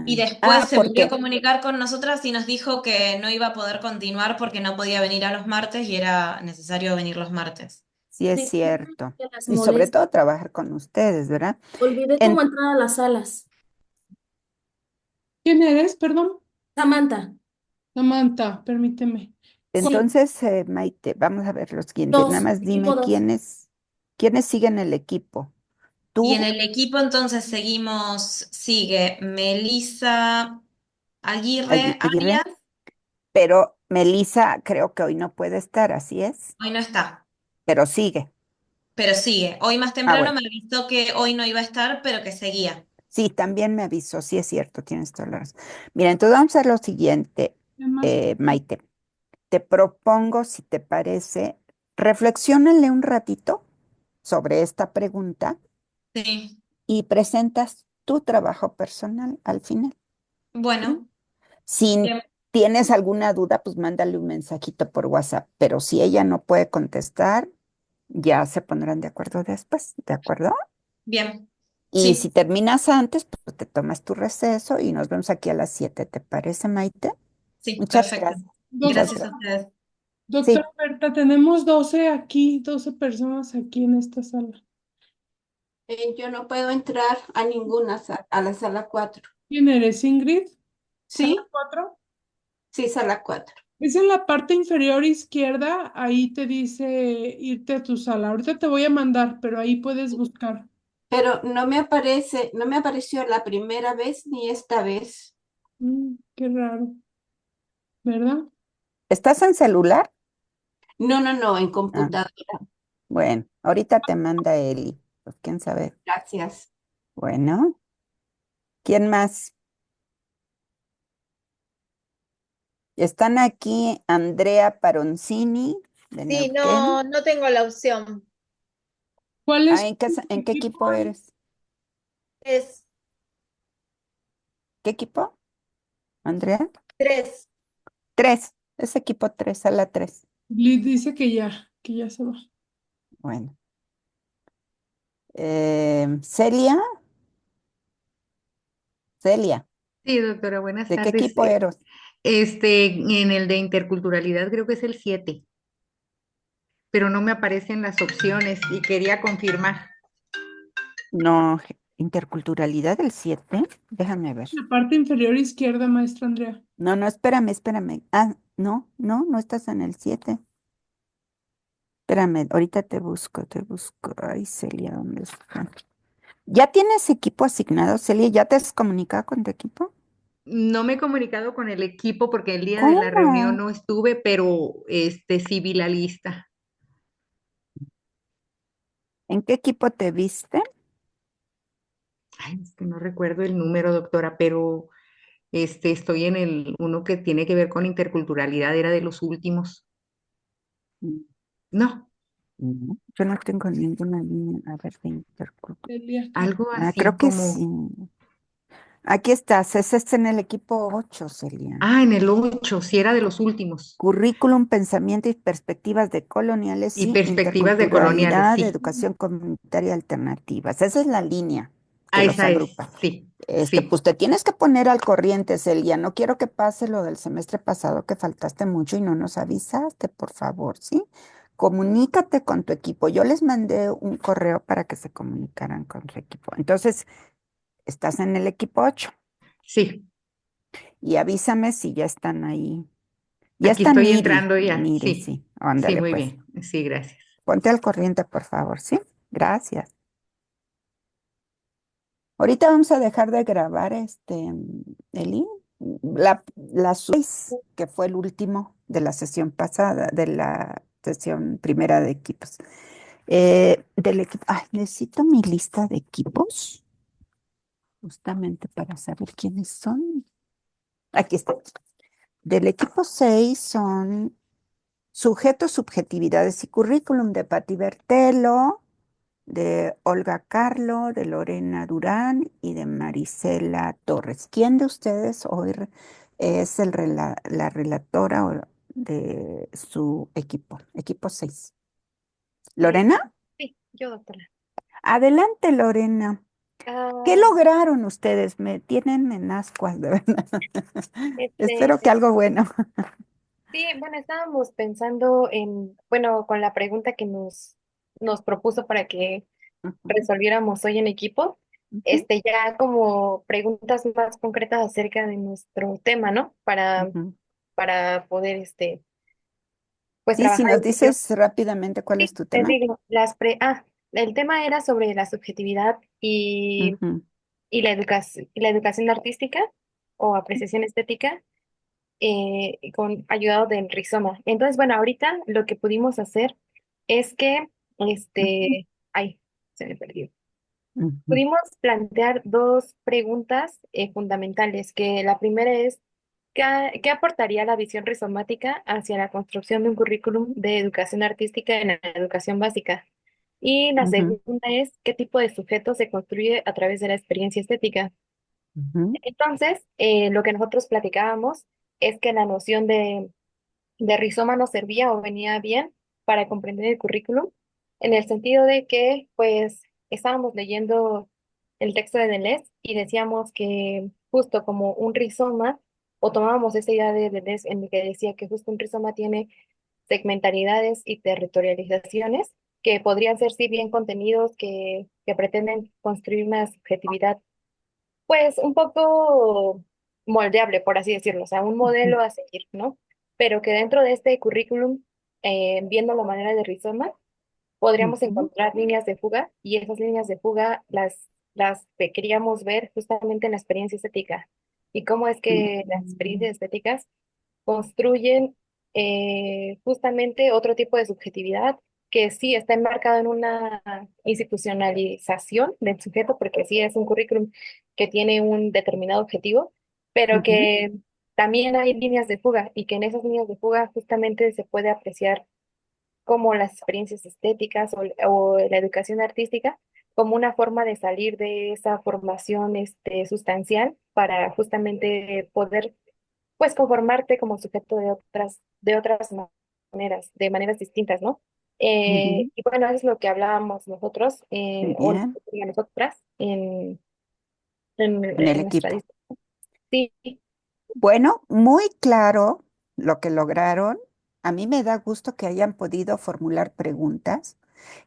y después se volvió a Porque comunicar con nosotras y nos dijo que no iba a poder continuar porque no podía venir a los martes y era necesario venir los martes. sí es Disculpen cierto. que las Y sobre moleste. todo trabajar con ustedes, ¿verdad? Olvidé cómo En- entrar a las salas. ¿Quién eres? Perdón. Samantha, Samantha, permíteme. sí, entonces, Maite, vamos a ver lo siguiente. Nada dos, más equipo dime dos. quiénes siguen el equipo. Y en Tú, el equipo entonces sigue Melissa Aguirre Aguirre, Arias, pero Melissa creo que hoy no puede estar, así es, hoy no está, pero sigue. pero sigue. Hoy más Ah, temprano bueno, me avisó que hoy no iba a estar, pero que seguía. sí, también me avisó, sí es cierto, tienes toda la razón. Mira, entonces vamos a hacer lo siguiente, ¿Qué más? Maite. Te propongo, si te parece, reflexiónale un ratito sobre esta pregunta Sí, y presentas tu trabajo personal al final. ¿Sí? bueno, Si bien, tienes alguna duda, pues mándale un mensajito por WhatsApp, pero si ella no puede contestar, ya se pondrán de acuerdo después, ¿de acuerdo? bien, Y si sí, terminas antes, pues te tomas tu receso y nos vemos aquí a las 7. ¿Te parece, Maite? sí, Muchas perfecto. gracias. Muchas Gracias a gracias. ustedes. Doctora Sí, Berta, tenemos 12 aquí, 12 personas aquí en esta sala. Yo no puedo entrar a ninguna a la sala 4. ¿Quién eres, Ingrid? ¿Sala ¿Sí? 4? Sí, sala 4. Es en la parte inferior izquierda, ahí te dice irte a tu sala. Ahorita te voy a mandar, pero ahí puedes buscar. Pero no me apareció la primera vez ni esta vez. Qué raro, ¿verdad? ¿estás en celular? No, no, no, en Ah, computadora. bueno, ahorita te manda Eli. Pues quién sabe. Gracias. Bueno, ¿quién más? Están aquí Andrea Paroncini de Sí, Neuquén. no tengo la opción. ¿Cuál Ah, es tu en qué equipo? equipo eres? Es ¿Qué equipo, Andrea? 3. 3. Es equipo 3, sala 3. Liz dice que ya se va. Bueno. Celia, Celia, Sí, doctora, buenas ¿de qué tardes. equipo eres? En el de interculturalidad creo que es el 7, pero no me aparecen las opciones y quería confirmar. No, interculturalidad del 7. Déjame ver. La parte inferior izquierda, maestra Andrea. No, no, espérame. Ah, no, no estás en el 7. Espérame, ahorita te busco. Ay, Celia, ¿dónde está? ¿Ya tienes equipo asignado, Celia? ¿Ya te has comunicado con tu equipo? No me he comunicado con el equipo porque el día de la reunión ¿Cómo? no estuve, pero sí vi la lista. ¿En qué equipo te viste? Ay, es que no recuerdo el número, doctora, pero estoy en el uno que tiene que ver con interculturalidad, era de los últimos. Mm, No, no, yo no tengo ninguna línea. A ver, de intercultural. Celia. algo Ah, así creo que como, sí. Aquí estás, ese es en el equipo 8, Celia. Ah, en el 8, si era de los últimos. Currículum, pensamiento y perspectivas de coloniales Y y perspectivas de coloniales, interculturalidad, sí. educación comunitaria alternativas. Esa es la línea que Ah, los esa es, agrupa. sí, sí. Pues te tienes que poner al corriente, Celia. No quiero que pase lo del semestre pasado que faltaste mucho y no nos avisaste, por favor, ¿sí? Comunícate con tu equipo. Yo les mandé un correo para que se comunicaran con su equipo. Entonces, estás en el equipo 8 Sí, y avísame si ya están ahí. Ya aquí está estoy Miri, entrando ya, Miri, sí. sí. Sí, Ándale, muy pues. bien. Sí, gracias. Ponte al corriente, por favor, ¿sí? Gracias. Ahorita vamos a dejar de grabar Eli, la 6, que fue el último de la sesión pasada, de la sesión primera de equipos. Del equipo, ay, necesito mi lista de equipos, justamente para saber quiénes son. Aquí está. Del equipo 6 son sujetos, subjetividades y currículum de Patti Bertelo, de Olga Carlo, de Lorena Durán y de Marisela Torres. ¿Quién de ustedes hoy es la relatora de su equipo? Equipo 6. ¿Lorena? Sí, yo, doctora. Adelante, Lorena. ¿Qué Ah, lograron ustedes? Me tienen en ascuas, de verdad. este, Espero que algo bueno. sí, bueno, estábamos pensando bueno, con la pregunta que nos propuso para que Ujú, resolviéramos hoy en equipo, ujú, ya como preguntas más concretas acerca de nuestro tema, ¿no? ujú. Para poder, pues Sí, si trabajar nos en ello. dices rápidamente cuál es Sí, tu te tema. digo, el tema era sobre la subjetividad Ujú, y la educación artística o apreciación estética ayudado del rizoma. Entonces, bueno, ahorita lo que pudimos hacer es que, ujú, ay, se me perdió. ujú, Pudimos plantear dos preguntas fundamentales, que la primera es, ¿qué aportaría la visión rizomática hacia la construcción de un currículum de educación artística en la educación básica? Y la ujú, segunda es, ¿qué tipo de sujeto se construye a través de la experiencia estética? ujú, Entonces, lo que nosotros platicábamos es que la noción de rizoma nos servía o venía bien para comprender el currículum, en el sentido de que, pues, estábamos leyendo el texto de Deleuze y decíamos que justo como un rizoma, o tomábamos esa idea de Deleuze en el que decía que justo un rizoma tiene segmentariedades y territorializaciones, que podrían ser, sí, bien contenidos que pretenden construir una subjetividad pues un poco moldeable, por así decirlo, o sea, un ujú, modelo a seguir, ¿no? Pero que dentro de este currículum, viendo la manera de rizoma, podríamos ujú, encontrar líneas de fuga y esas líneas de fuga las que queríamos ver justamente en la experiencia estética y cómo es que las ujú, experiencias estéticas construyen justamente otro tipo de subjetividad que sí está enmarcado en una institucionalización del sujeto, porque sí es un currículum que tiene un determinado objetivo, pero ujú, que también hay líneas de fuga y que en esas líneas de fuga justamente se puede apreciar como las experiencias estéticas o la educación artística como una forma de salir de esa formación sustancial para justamente poder pues conformarte como sujeto de otras maneras, de maneras distintas, ¿no? ujú. Y bueno, eso es lo que hablábamos nosotros, Muy o bien, nosotras, en, en el en nuestra equipo. lista. Sí, Bueno, muy claro lo que lograron. A mí me da gusto que hayan podido formular preguntas,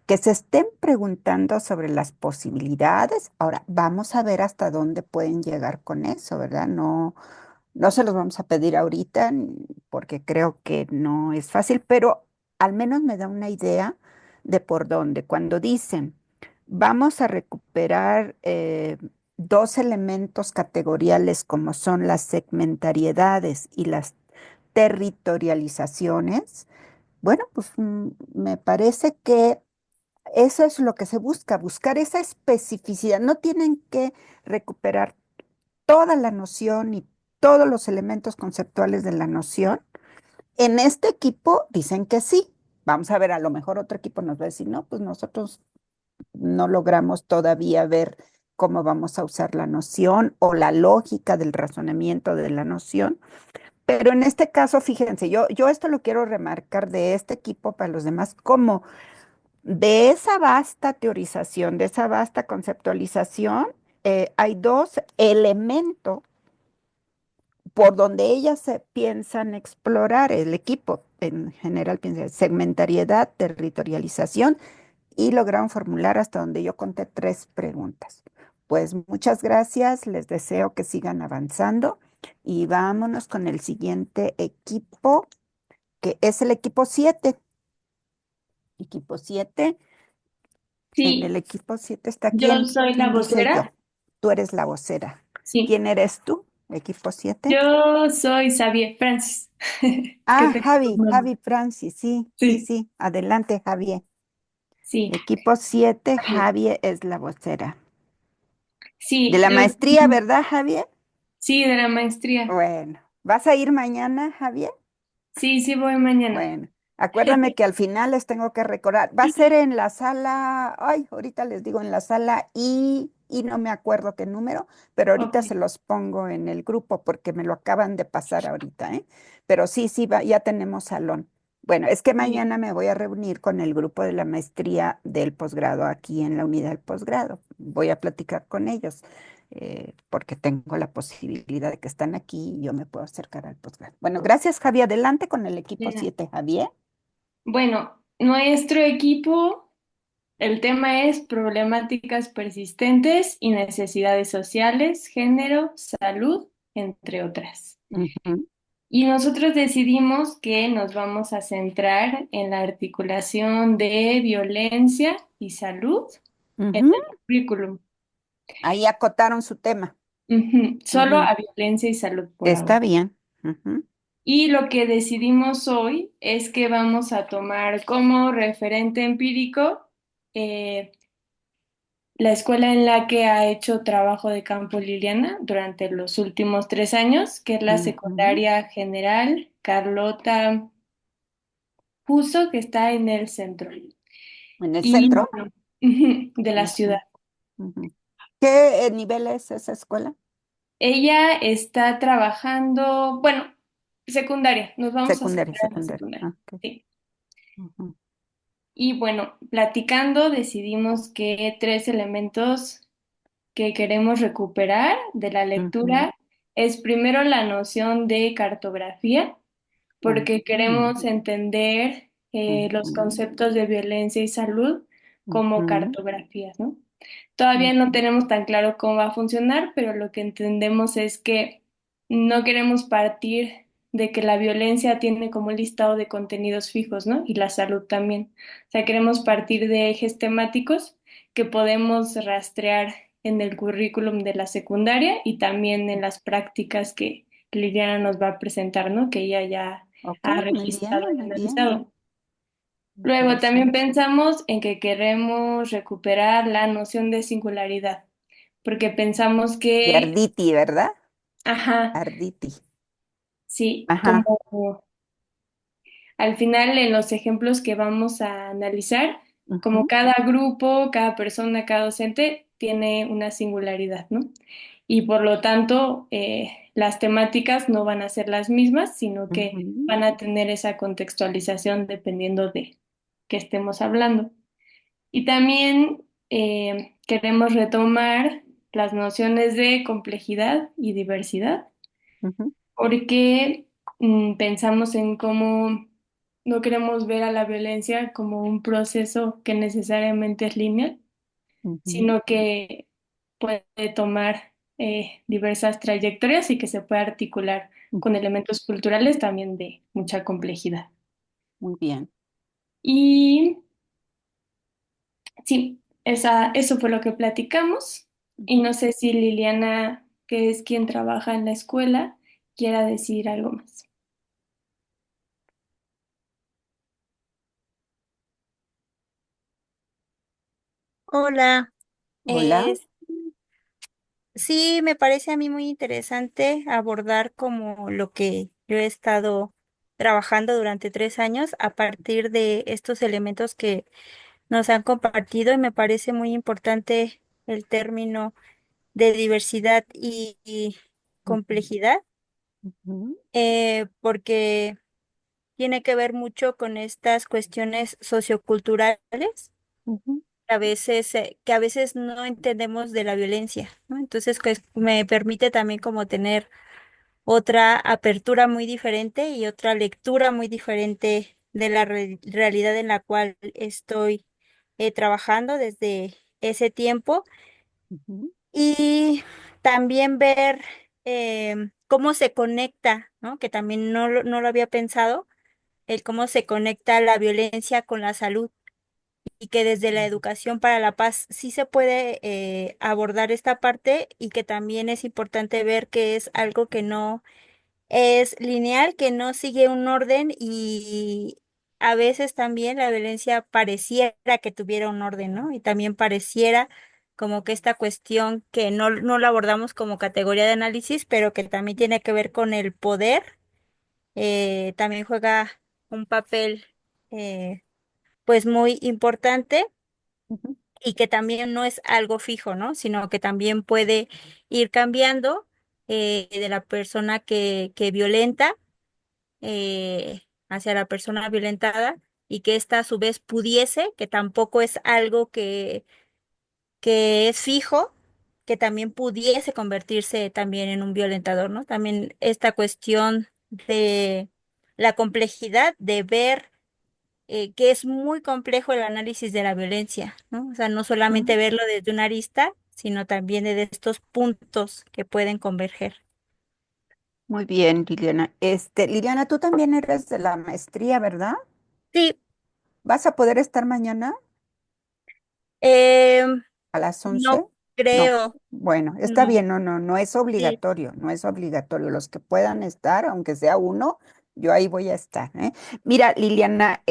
que se estén preguntando sobre las posibilidades. Ahora, vamos a ver hasta dónde pueden llegar con eso, ¿verdad? No, no se los vamos a pedir ahorita porque creo que no es fácil, pero al menos me da una idea de por dónde. Cuando dicen, vamos a recuperar dos elementos categoriales como son las segmentariedades y las territorializaciones, bueno, pues me parece que eso es lo que se busca, buscar esa especificidad. No tienen que recuperar toda la noción y todos los elementos conceptuales de la noción. En este equipo dicen que sí. Vamos a ver, a lo mejor otro equipo nos va a decir, no, pues nosotros no logramos todavía ver cómo vamos a usar la noción o la lógica del razonamiento de la noción. Pero en este caso, fíjense, yo esto lo quiero remarcar de este equipo para los demás, como de esa vasta teorización, de esa vasta conceptualización, hay dos elementos por donde ellas se piensan explorar, el equipo en general piensa segmentariedad, territorialización, y lograron formular hasta donde yo conté 3 preguntas. Pues muchas gracias, les deseo que sigan avanzando y vámonos con el siguiente equipo, que es el equipo 7. Equipo 7, en el Sí, equipo 7 está yo quién, soy la quién dije yo. vocera. Tú eres la vocera. Sí, ¿Quién eres tú, equipo 7? yo soy Xavier Francis. Es que Ah, tengo dos Javi, nombres. Javi Francis, sí, sí, Sí, sí. Adelante, Javier. sí, Equipo 7, Javier es la vocera. De sí, la maestría, ¿verdad, Javier? sí, de la maestría. Bueno, ¿vas a ir mañana, Javier? Sí, sí voy mañana. Bueno, acuérdame que al final les tengo que recordar. Va a ser en la sala, ay, ahorita les digo en la sala y no me acuerdo qué número, pero ahorita se Ok, los pongo en el grupo porque me lo acaban de pasar ahorita, ¿eh? Pero sí, sí, ya tenemos salón. Bueno, es que sí. mañana me voy a reunir con el grupo de la maestría del posgrado aquí en la unidad del posgrado. Voy a platicar con ellos porque tengo la posibilidad de que están aquí y yo me puedo acercar al posgrado. Bueno, gracias, Javier. Adelante con el equipo De nada. 7, Javier. Bueno, nuestro equipo, el tema es problemáticas persistentes y necesidades sociales, género, salud, entre otras. Ujú, Y nosotros decidimos que nos vamos a centrar en la articulación de violencia y salud en ujú. el currículum. Ahí acotaron su tema. Ujú, solo Ujú. a violencia y salud por Está ahora. bien. Ujú, Y lo que decidimos hoy es que vamos a tomar como referente empírico eh, la escuela en la que ha hecho trabajo de campo Liliana durante los últimos 3 años, que es la ujú. secundaria general Carlota Puso, que está en el centro. ¿En el Y centro? bueno, ujú, de la ciudad. Ujú, ujú. ¿Qué nivel es esa escuela? Ella está trabajando, bueno, secundaria, nos vamos a Secundaria, centrar en la secundaria. secundaria. Ah, ok. Sí. Ujú, Y bueno, platicando decidimos que 3 elementos que queremos recuperar de la ujú, lectura es primero la noción de cartografía, porque ujú, queremos entender los ujú, conceptos de violencia y salud como ujú, cartografías, ¿no? Todavía no ujú, tenemos tan claro cómo va a funcionar, pero lo que entendemos es que no queremos partir de que la violencia tiene como un listado de contenidos fijos, ¿no? Y la salud también. O sea, queremos partir de ejes temáticos que podemos rastrear en el currículum de la secundaria y también en las prácticas que Liliana nos va a presentar, ¿no? Que ella ya ok, ha muy bien, registrado y muy bien. analizado. Luego también Interesante. pensamos en que queremos recuperar la noción de singularidad, porque pensamos De que, Arditi, ¿verdad? ajá, Arditi. sí, Ajá. como al final en los ejemplos que vamos a analizar, como Ujú, cada grupo, cada persona, cada docente tiene una singularidad, ¿no? Y por lo tanto, las temáticas no van a ser las mismas, sino que ujú, van a tener esa contextualización dependiendo de qué estemos hablando. Y también queremos retomar las nociones de complejidad y diversidad, ujú, porque pensamos en cómo no queremos ver a la violencia como un proceso que necesariamente es lineal, ujú, sino que puede tomar diversas trayectorias y que se puede articular ujú. con elementos culturales también de mucha complejidad. Muy bien. Y sí, eso fue lo que platicamos. Y no sé si Liliana, que es quien trabaja en la escuela, quiera decir algo más. Hola, Hola. sí, me parece a mí muy interesante abordar como lo que yo he estado trabajando durante 3 años a partir de estos elementos que nos han compartido y me parece muy importante el término de diversidad y complejidad, Ujú, porque tiene que ver mucho con estas cuestiones socioculturales ujú, que a veces no entendemos de la violencia, ¿no? Entonces, pues, me permite también como tener otra apertura muy diferente y otra lectura muy diferente de la realidad en la cual estoy trabajando desde ese tiempo ujú, y también ver cómo se conecta, ¿no? Que también no lo había pensado, el cómo se conecta la violencia con la salud y que desde la ujú. educación para la paz sí se puede abordar esta parte y que también es importante ver que es algo que no es lineal, que no sigue un orden y a veces también la violencia pareciera que tuviera un orden, ¿no? Y también pareciera como que esta cuestión que no la abordamos como categoría de análisis, pero que también tiene que ver con el poder, también juega un papel pues muy importante Ujú. y que también no es algo fijo, ¿no? Sino que también puede ir cambiando de la persona que violenta hacia la persona violentada y que ésta a su vez pudiese, que tampoco es algo que es fijo, que también pudiese convertirse también en un violentador, ¿no? También esta cuestión de la complejidad de ver que es muy complejo el análisis de la violencia, ¿no? O sea, no solamente Ujú. verlo desde una arista, sino también desde estos puntos que pueden converger. Muy bien, Liliana. Liliana, tú también eres de la maestría, ¿verdad? Sí, ¿Vas a poder estar mañana em, a las no 11? No. creo, Bueno, está no, bien, no es sí, obligatorio, no es obligatorio. Los que puedan estar, aunque sea uno, yo ahí voy a estar, ¿eh? Mira, Liliana,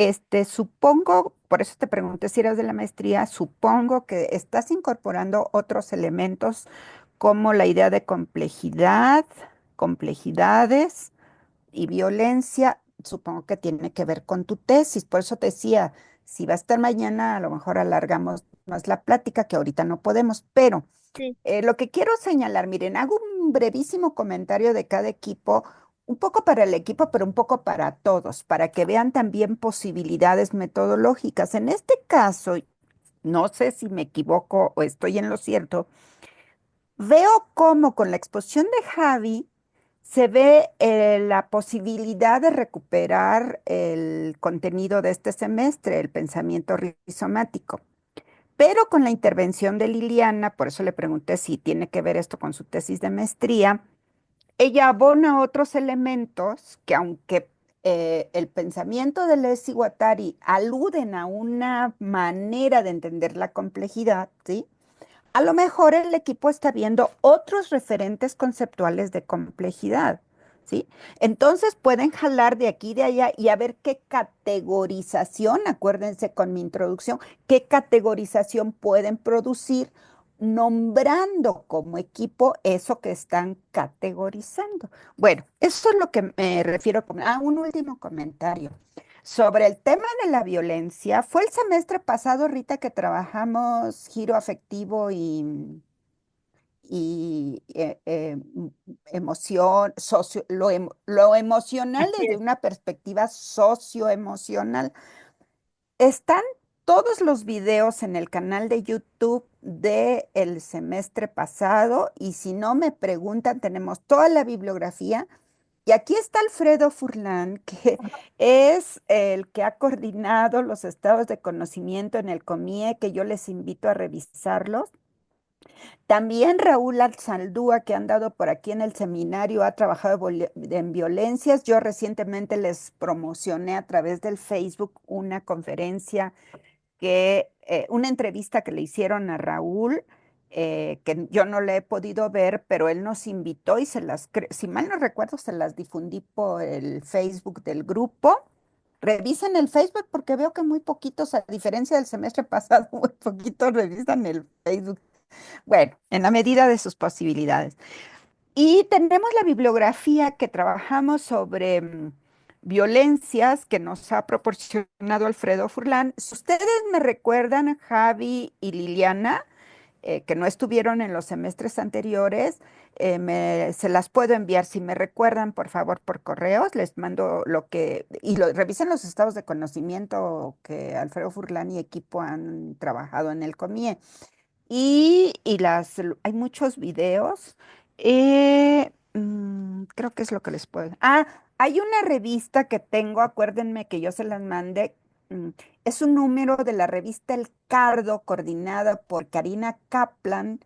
supongo, por eso te pregunté si eras de la maestría, supongo que estás incorporando otros elementos como la idea de complejidad, complejidades y violencia, supongo que tiene que ver con tu tesis. Por eso te decía, si va a estar mañana, a lo mejor alargamos más la plática, que ahorita no podemos, pero sí, lo que quiero señalar, miren, hago un brevísimo comentario de cada equipo, un poco para el equipo, pero un poco para todos, para que vean también posibilidades metodológicas. En este caso, no sé si me equivoco o estoy en lo cierto, veo cómo con la exposición de Javi se ve la posibilidad de recuperar el contenido de este semestre, el pensamiento rizomático. Pero con la intervención de Liliana, por eso le pregunté si tiene que ver esto con su tesis de maestría, ella abona otros elementos que aunque el pensamiento de Leslie Guattari aluden a una manera de entender la complejidad, ¿sí? A lo mejor el equipo está viendo otros referentes conceptuales de complejidad, ¿sí? Entonces pueden jalar de aquí y de allá y a ver qué categorización, acuérdense con mi introducción, qué categorización pueden producir nombrando como equipo eso que están categorizando. Bueno, eso es lo que me refiero con... Ah, un último comentario. Sobre el tema de la violencia, fue el semestre pasado, Rita, que trabajamos giro afectivo y emoción, lo emocional así desde es. una perspectiva socioemocional. Están todos los videos en el canal de YouTube del semestre pasado y si no me preguntan, tenemos toda la bibliografía. Y aquí está Alfredo Furlan, que es el que ha coordinado los estados de conocimiento en el COMIE, que yo les invito a revisarlos. También Raúl Alzaldúa, que han dado por aquí en el seminario, ha trabajado en violencias. Yo recientemente les promocioné a través del Facebook una conferencia una entrevista que le hicieron a Raúl, que yo no le he podido ver, pero él nos invitó y si mal no recuerdo, se las difundí por el Facebook del grupo. Revisen el Facebook porque veo que muy poquitos, a diferencia del semestre pasado, muy poquitos revisan el Facebook. Bueno, en la medida de sus posibilidades. Y tenemos la bibliografía que trabajamos sobre violencias que nos ha proporcionado Alfredo Furlan. Si ustedes me recuerdan, Javi y Liliana, que no estuvieron en los semestres anteriores, se las puedo enviar. Si me recuerdan, por favor, por correos, les mando revisen los estados de conocimiento que Alfredo Furlan y equipo han trabajado en el COMIE. Hay muchos videos. Creo que es lo que les puedo. Ah, hay una revista que tengo, acuérdenme que yo se las mandé. mm, es un número de la revista El Cardo, coordinada por Karina Kaplan,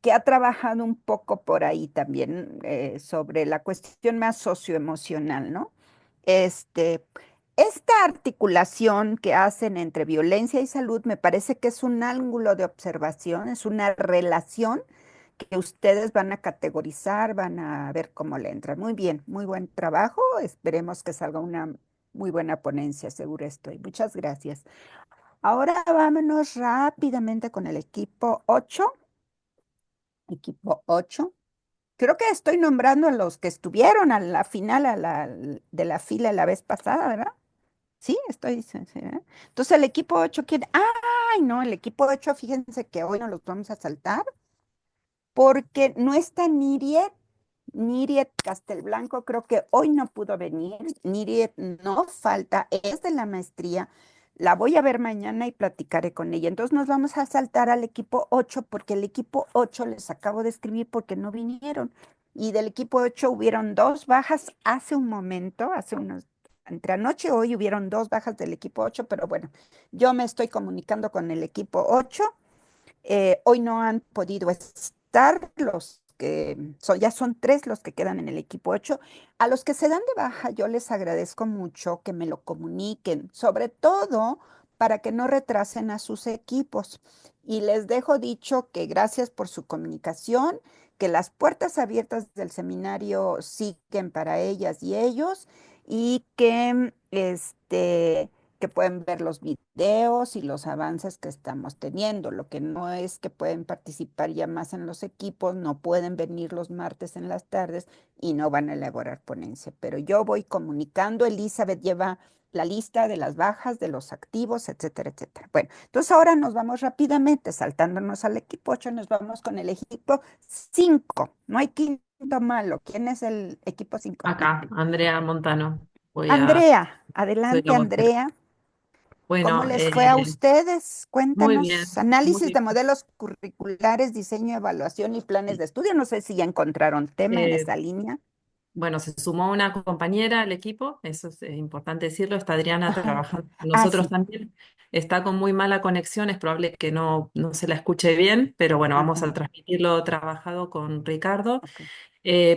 que ha trabajado un poco por ahí también sobre la cuestión más socioemocional, ¿no? Este, esta articulación que hacen entre violencia y salud me parece que es un ángulo de observación, es una relación que ustedes van a categorizar, van a ver cómo le entran. Muy bien, muy buen trabajo. Esperemos que salga una muy buena ponencia, seguro estoy. Muchas gracias. Ahora vámonos rápidamente con el equipo 8. Equipo 8. Creo que estoy nombrando a los que estuvieron a la final de la fila la vez pasada, ¿verdad? Sí, sí, ¿verdad? Entonces el equipo 8 quiere. ¡Ay, no! El equipo 8, fíjense que hoy no los vamos a saltar porque no está Niriet. Niriet Castelblanco creo que hoy no pudo venir. Niriet no falta, es de la maestría. La voy a ver mañana y platicaré con ella. Entonces nos vamos a saltar al equipo 8 porque el equipo 8 les acabo de escribir porque no vinieron. Y del equipo 8 hubieron 2 bajas hace un momento, entre anoche y hoy hubieron 2 bajas del equipo 8, pero bueno, yo me estoy comunicando con el equipo 8. Hoy no han podido estar los que ya son 3 los que quedan en el equipo 8. A los que se dan de baja, yo les agradezco mucho que me lo comuniquen, sobre todo para que no retrasen a sus equipos. Y les dejo dicho que gracias por su comunicación, que las puertas abiertas del seminario siguen para ellas y ellos, y que pueden ver los videos y los avances que estamos teniendo. Lo que no es que pueden participar ya más en los equipos, no pueden venir los martes en las tardes y no van a elaborar ponencia. Pero yo voy comunicando, Elizabeth lleva la lista de las bajas, de los activos, etcétera, etcétera. Bueno, entonces ahora nos vamos rápidamente, saltándonos al equipo 8, nos vamos con el equipo 5. No hay quinto malo. ¿Quién es el equipo 5? Acá, Andrea Montano. Andrea, Soy adelante, la vocera. Andrea. ¿Cómo Bueno, les fue a ustedes? muy bien, Cuéntanos. Análisis muy de bien. modelos curriculares, diseño, evaluación y planes de estudio. No sé si ya encontraron tema en Eh, esa línea. bueno, se sumó una compañera al equipo, eso es importante decirlo, está Adriana Ajá. trabajando con Ah, nosotros sí. también. Está con muy mala conexión, es probable que no se la escuche bien, pero bueno, vamos Ajá. a transmitirlo trabajado con Ricardo. Ok.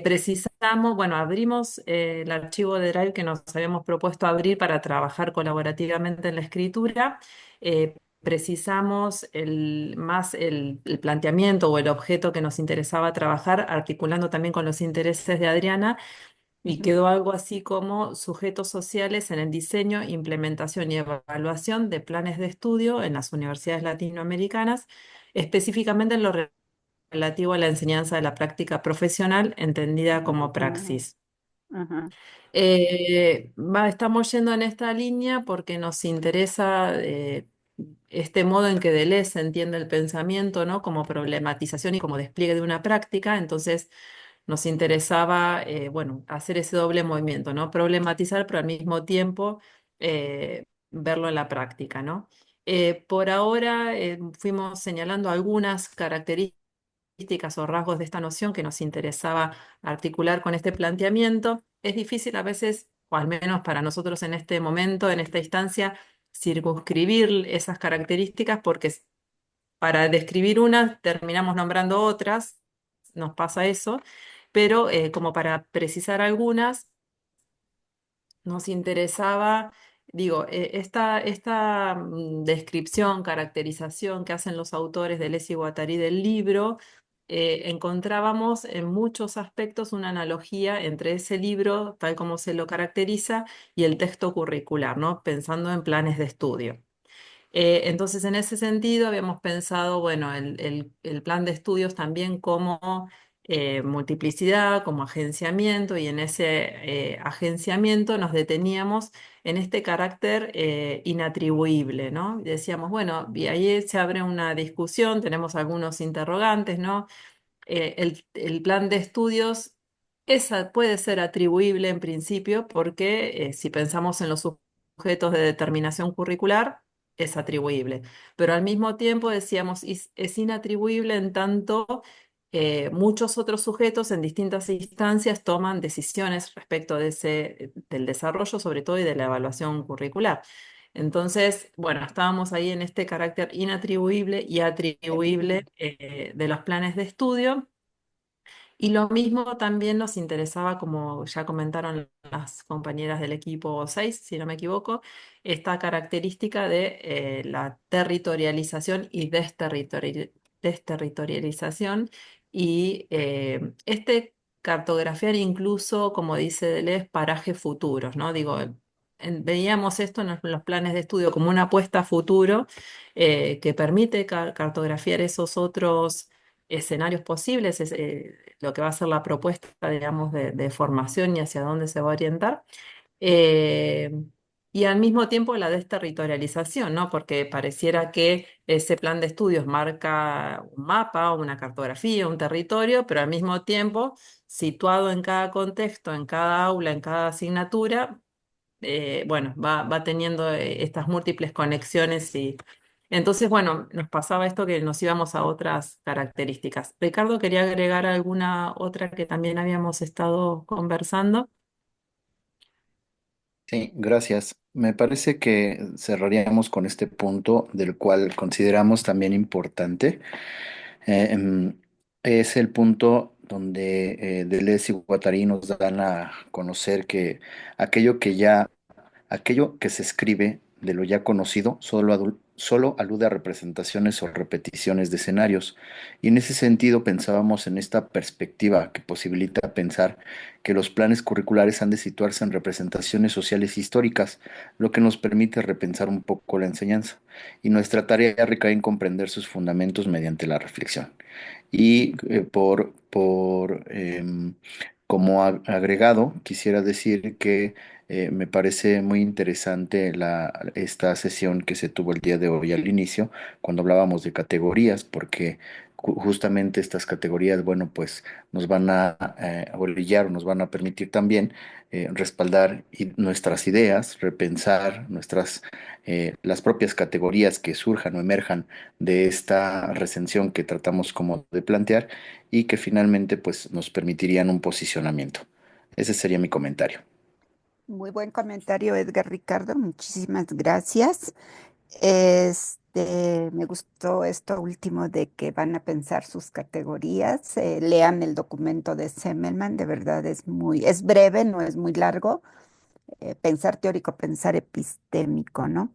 Precisamos, bueno, abrimos el archivo de Drive que nos habíamos propuesto abrir para trabajar colaborativamente en la escritura. Precisamos más el planteamiento o el objeto que nos interesaba trabajar, articulando también con los intereses de Adriana, y Ujú. quedó algo así como sujetos sociales en el diseño, implementación y evaluación de planes de estudio en las universidades latinoamericanas, específicamente en lo relativo a la enseñanza de la práctica profesional, entendida como Ajá. praxis. Ajá. Estamos yendo en esta línea porque nos interesa este modo en que Deleuze entiende el pensamiento, ¿no? Como problematización y como despliegue de una práctica. Entonces nos interesaba, bueno, hacer ese doble movimiento, ¿no? Problematizar, pero al mismo tiempo verlo en la práctica, ¿no? Por ahora fuimos señalando algunas características o rasgos de esta noción que nos interesaba articular con este planteamiento. Es difícil a veces, o al menos para nosotros en este momento, en esta instancia, circunscribir esas características porque para describir unas terminamos nombrando otras, nos pasa eso, pero como para precisar algunas, nos interesaba, digo, esta descripción, caracterización que hacen los autores de Deleuze y Guattari del libro, encontrábamos en muchos aspectos una analogía entre ese libro, tal como se lo caracteriza, y el texto curricular, ¿no? Pensando en planes de estudio. Entonces, en ese sentido, habíamos pensado, bueno, el plan de estudios también como multiplicidad, como agenciamiento, y en ese agenciamiento nos deteníamos en este carácter inatribuible, ¿no? Y decíamos, bueno, y ahí se abre una discusión, tenemos algunos interrogantes, ¿no? El plan de estudios puede ser atribuible en principio porque si pensamos en los sujetos de determinación curricular, es atribuible. Pero al mismo tiempo decíamos, es inatribuible en tanto muchos otros sujetos en distintas instancias toman decisiones respecto del desarrollo, sobre todo, y de la evaluación curricular. Entonces, bueno, estábamos ahí en este carácter inatribuible y atribuible de los planes de estudio. Y lo mismo también nos interesaba, como ya comentaron las compañeras del equipo 6, si no me equivoco, esta característica de la territorialización y desterritorialización, y cartografiar incluso, como dice Deleuze, parajes futuros, ¿no? Digo, veíamos esto en los planes de estudio como una apuesta a futuro que permite cartografiar esos otros escenarios posibles, lo que va a ser la propuesta, digamos, de formación y hacia dónde se va a orientar. Eh, y al mismo tiempo la desterritorialización, ¿no? Porque pareciera que ese plan de estudios marca un mapa, una cartografía, un territorio, pero al mismo tiempo, situado en cada contexto, en cada aula, en cada asignatura, bueno, va teniendo estas múltiples conexiones, y entonces, bueno, nos pasaba esto que nos íbamos a otras características. Ricardo, quería agregar alguna otra que también habíamos estado conversando. Sí, gracias. Me parece que cerraríamos con este punto del cual consideramos también importante. Eh, em, es el punto donde Deleuze y Guattari nos dan a conocer que aquello que ya aquello que se escribe de lo ya conocido solo alude a representaciones o repeticiones de escenarios. Y en ese sentido pensábamos en esta perspectiva que posibilita pensar que los planes curriculares han de situarse en representaciones sociales históricas, lo que nos permite repensar un poco la enseñanza. Y nuestra tarea recae en comprender sus fundamentos mediante la reflexión. Y como agregado, quisiera decir que me parece muy interesante esta sesión que se tuvo el día de hoy al inicio, cuando hablábamos de categorías, porque justamente estas categorías, bueno, pues nos van a orillar o nos van a permitir también respaldar nuestras ideas, repensar las propias categorías que surjan o emerjan de esta recensión que tratamos como de plantear y que finalmente pues nos permitirían un posicionamiento. Ese sería mi comentario. Muy buen comentario, Edgar Ricardo. Muchísimas gracias. Me gustó esto último de que van a pensar sus categorías. Lean el documento de Semmelman, de verdad es breve, no es muy largo. Pensar teórico, pensar epistémico, ¿no?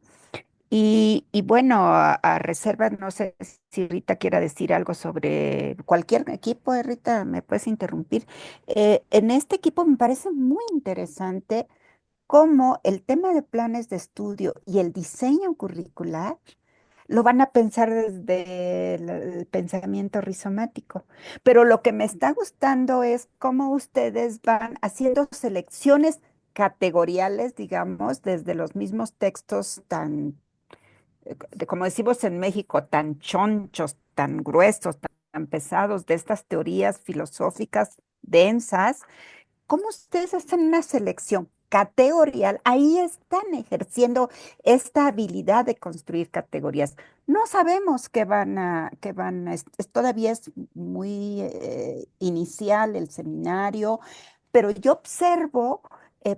Y bueno, a reserva, no sé si Rita quiera decir algo sobre cualquier equipo, Rita, me puedes interrumpir. En este equipo me parece muy interesante cómo el tema de planes de estudio y el diseño curricular lo van a pensar desde el pensamiento rizomático. Pero lo que me está gustando es cómo ustedes van haciendo selecciones categoriales, digamos, desde los mismos textos como decimos en México, tan chonchos, tan gruesos, tan pesados, de estas teorías filosóficas densas. ¿Cómo ustedes hacen una selección categorial? Ahí están ejerciendo esta habilidad de construir categorías. No sabemos todavía es muy inicial el seminario, pero yo observo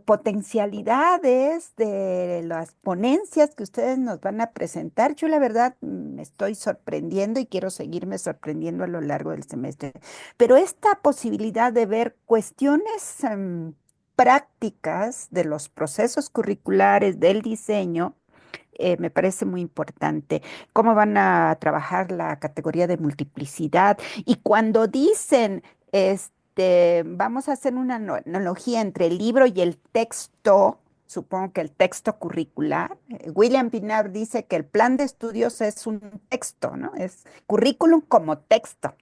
potencialidades de las ponencias que ustedes nos van a presentar. Yo la verdad me estoy sorprendiendo y quiero seguirme sorprendiendo a lo largo del semestre. Pero esta posibilidad de ver cuestiones prácticas de los procesos curriculares, del diseño, me parece muy importante. ¿Cómo van a trabajar la categoría de multiplicidad? Y cuando dicen, vamos a hacer una analogía entre el libro y el texto, supongo que el texto curricular. William Pinar dice que el plan de estudios es un texto, ¿no? Es currículum como texto.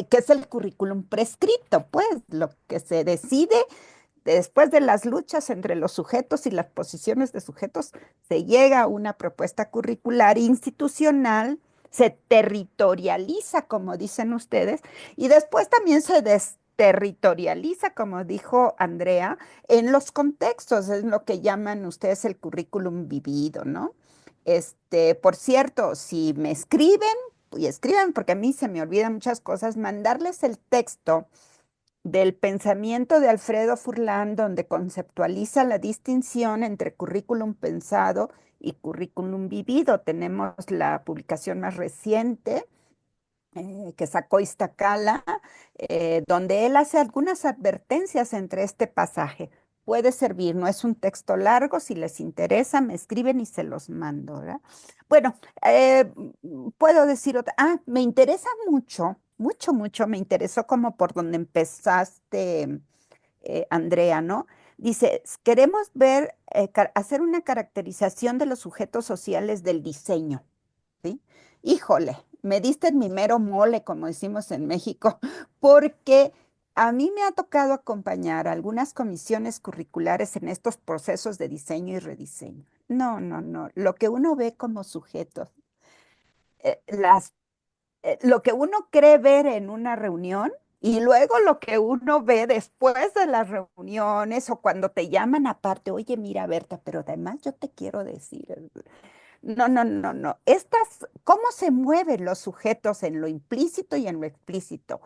que es el currículum prescripto, pues lo que se decide después de las luchas entre los sujetos y las posiciones de sujetos, se llega a una propuesta curricular institucional, se territorializa, como dicen ustedes, y después también se desterritorializa, como dijo Andrea, en los contextos, es lo que llaman ustedes el currículum vivido, ¿no? Por cierto, si me escriben, y escriban, porque a mí se me olvidan muchas cosas, mandarles el texto del pensamiento de Alfredo Furlan, donde conceptualiza la distinción entre currículum pensado y currículum vivido. Tenemos la publicación más reciente que sacó Iztacala, donde él hace algunas advertencias entre este pasaje. Puede servir, no es un texto largo, si les interesa, me escriben y se los mando, ¿verdad? Bueno, puedo decir otra. Ah, me interesa mucho, mucho, mucho, me interesó como por donde empezaste, Andrea, ¿no? Dice, queremos ver, hacer una caracterización de los sujetos sociales del diseño. ¿Sí? Híjole, me diste en mi mero mole, como decimos en México, porque a mí me ha tocado acompañar a algunas comisiones curriculares en estos procesos de diseño y rediseño. No, no, no. Lo que uno ve como sujetos, lo que uno cree ver en una reunión y luego lo que uno ve después de las reuniones o cuando te llaman aparte, oye, mira, Berta, pero además yo te quiero decir. No, no, no, no. ¿Cómo se mueven los sujetos en lo implícito y en lo explícito?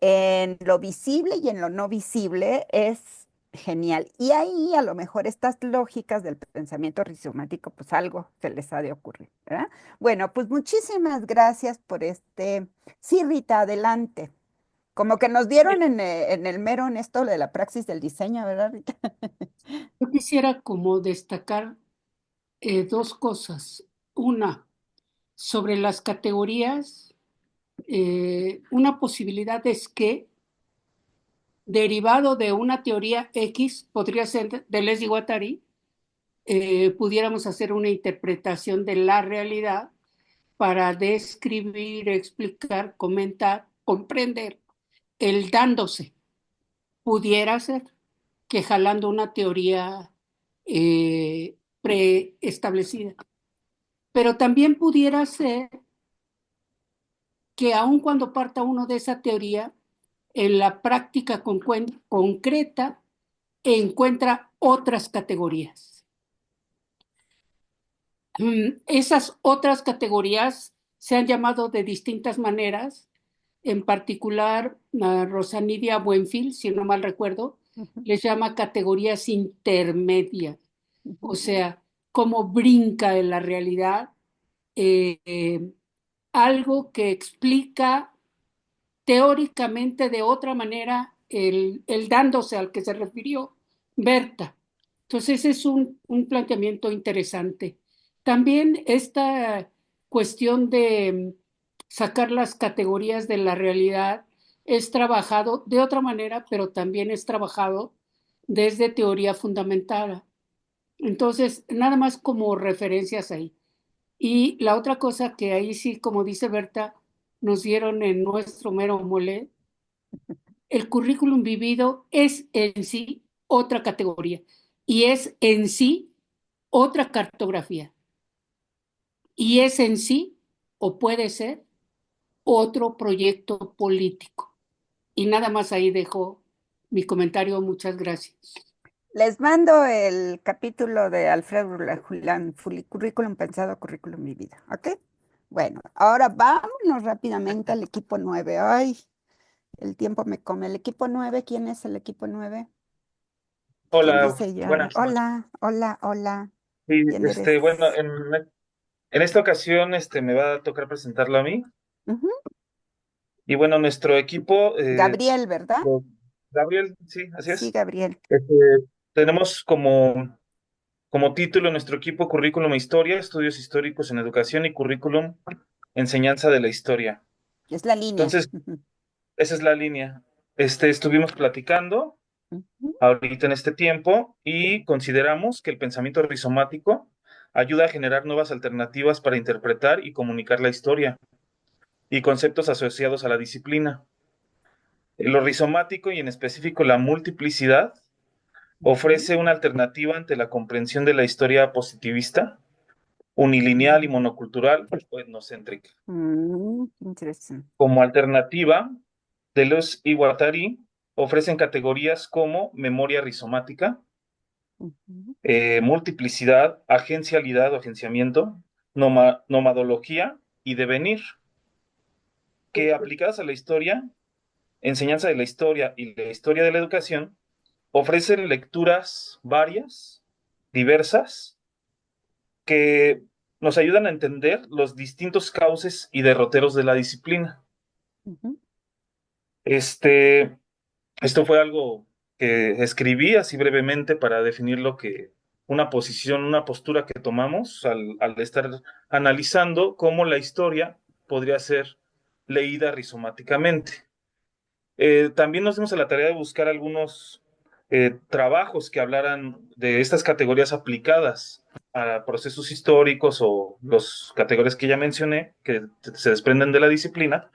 En lo visible y en lo no visible es genial. Y ahí a lo mejor estas lógicas del pensamiento rizomático, pues algo se les ha de ocurrir, ¿verdad? Bueno, pues muchísimas gracias por este. Sí, Rita, adelante. Como que nos dieron en el mero en esto de la praxis del diseño, ¿verdad, Rita? Yo quisiera como destacar dos cosas. Una, sobre las categorías, una posibilidad es que derivado de una teoría X, podría ser de Deleuze y Guattari, pudiéramos hacer una interpretación de la realidad para describir, explicar, comentar, comprender el dándose. Pudiera ser que jalando una teoría preestablecida. Pero también pudiera ser que aun cuando parta uno de esa teoría, en la práctica concreta encuentra otras categorías. Esas otras categorías se han llamado de distintas maneras, en particular Rosanidia Buenfil, si no mal recuerdo, les llama categorías intermedias, o sea, cómo brinca en la realidad algo que explica teóricamente de otra manera el dándose al que se refirió Berta. Entonces, ese es un planteamiento interesante. También esta cuestión de sacar las categorías de la realidad es trabajado de otra manera, pero también es trabajado desde teoría fundamentada. Entonces, nada más como referencias ahí. Y la otra cosa que ahí sí, como dice Berta, nos dieron en nuestro mero mole, el currículum vivido es en sí otra categoría y es en sí otra cartografía y es en sí o puede ser otro proyecto político. Y nada más ahí dejo mi comentario. Muchas gracias. Les mando el capítulo de Alfredo Julián, Currículum Pensado, Currículum Vivido, ¿ok? Bueno, ahora vámonos rápidamente al equipo 9. Ay, el tiempo me come. El equipo 9, ¿quién es el equipo 9? ¿Quién Hola, dice ya? buenas. Hola, hola, hola. Sí, ¿Quién eres? bueno, en esta ocasión me va a tocar presentarlo a mí. Ujú. Y bueno, nuestro equipo, Gabriel, ¿verdad? Gabriel, sí, así Sí, es. Gabriel. Tenemos como título nuestro equipo Currículum e Historia, Estudios Históricos en Educación y Currículum, Enseñanza de la Historia. Es la línea. Entonces, esa es la línea. Estuvimos platicando Ujú. ahorita en este tiempo y consideramos que el pensamiento rizomático ayuda a generar nuevas alternativas para interpretar y comunicar la historia y conceptos asociados a la disciplina. Lo rizomático y en específico la multiplicidad ofrece una alternativa ante la comprensión de la historia positivista, unilineal y monocultural o etnocéntrica. Interesante. Como alternativa, Deleuze y Guattari ofrecen categorías como memoria rizomática, multiplicidad, agencialidad o agenciamiento, nomadología y devenir, que aplicadas a la historia, enseñanza de la historia y la historia de la educación, ofrecen lecturas varias, diversas, que nos ayudan a entender los distintos cauces y derroteros de la disciplina. Esto fue algo que escribí así brevemente para definir lo que una posición, una postura que tomamos al estar analizando cómo la historia podría ser leída rizomáticamente. También nos dimos a la tarea de buscar algunos trabajos que hablaran de estas categorías aplicadas a procesos históricos o las categorías que ya mencioné, que se desprenden de la disciplina.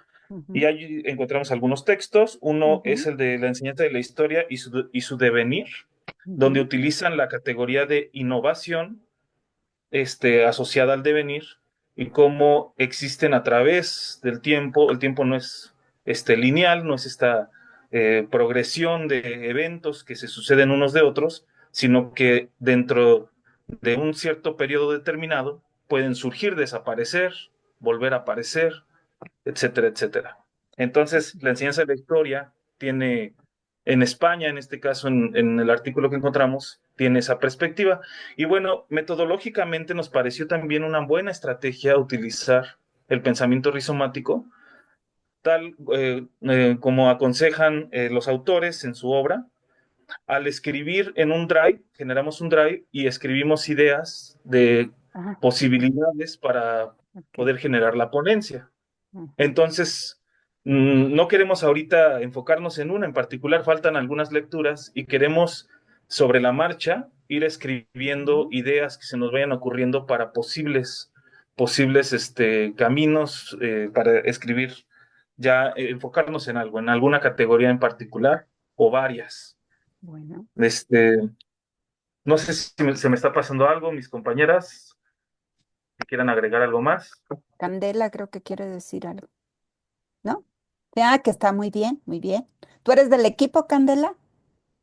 Y ahí encontramos algunos textos. Uno es el de la enseñanza de la historia y su devenir, donde utilizan la categoría de innovación asociada al devenir y cómo existen a través del tiempo. El tiempo no es lineal, no es esta progresión de eventos que se suceden unos de otros, sino que dentro de un cierto periodo determinado pueden surgir, desaparecer, volver a aparecer, etcétera, etcétera. Entonces, la enseñanza de la historia tiene, en España, en este caso, en el artículo que encontramos, tiene esa perspectiva. Y bueno, metodológicamente nos pareció también una buena estrategia utilizar el pensamiento rizomático, tal como aconsejan los autores en su obra. Al escribir en un drive, generamos un drive y escribimos ideas de posibilidades para poder generar la ponencia. Entonces, no queremos ahorita enfocarnos en una en particular, faltan algunas lecturas y queremos sobre la marcha ir escribiendo ideas que se nos vayan ocurriendo para posibles caminos para escribir, ya enfocarnos en algo, en alguna categoría en particular o varias. Bueno, No sé si se me está pasando algo, mis compañeras, si quieran agregar algo más. Candela creo que quiere decir algo, ¿no? Que está muy bien, muy bien. ¿Tú eres del equipo, Candela?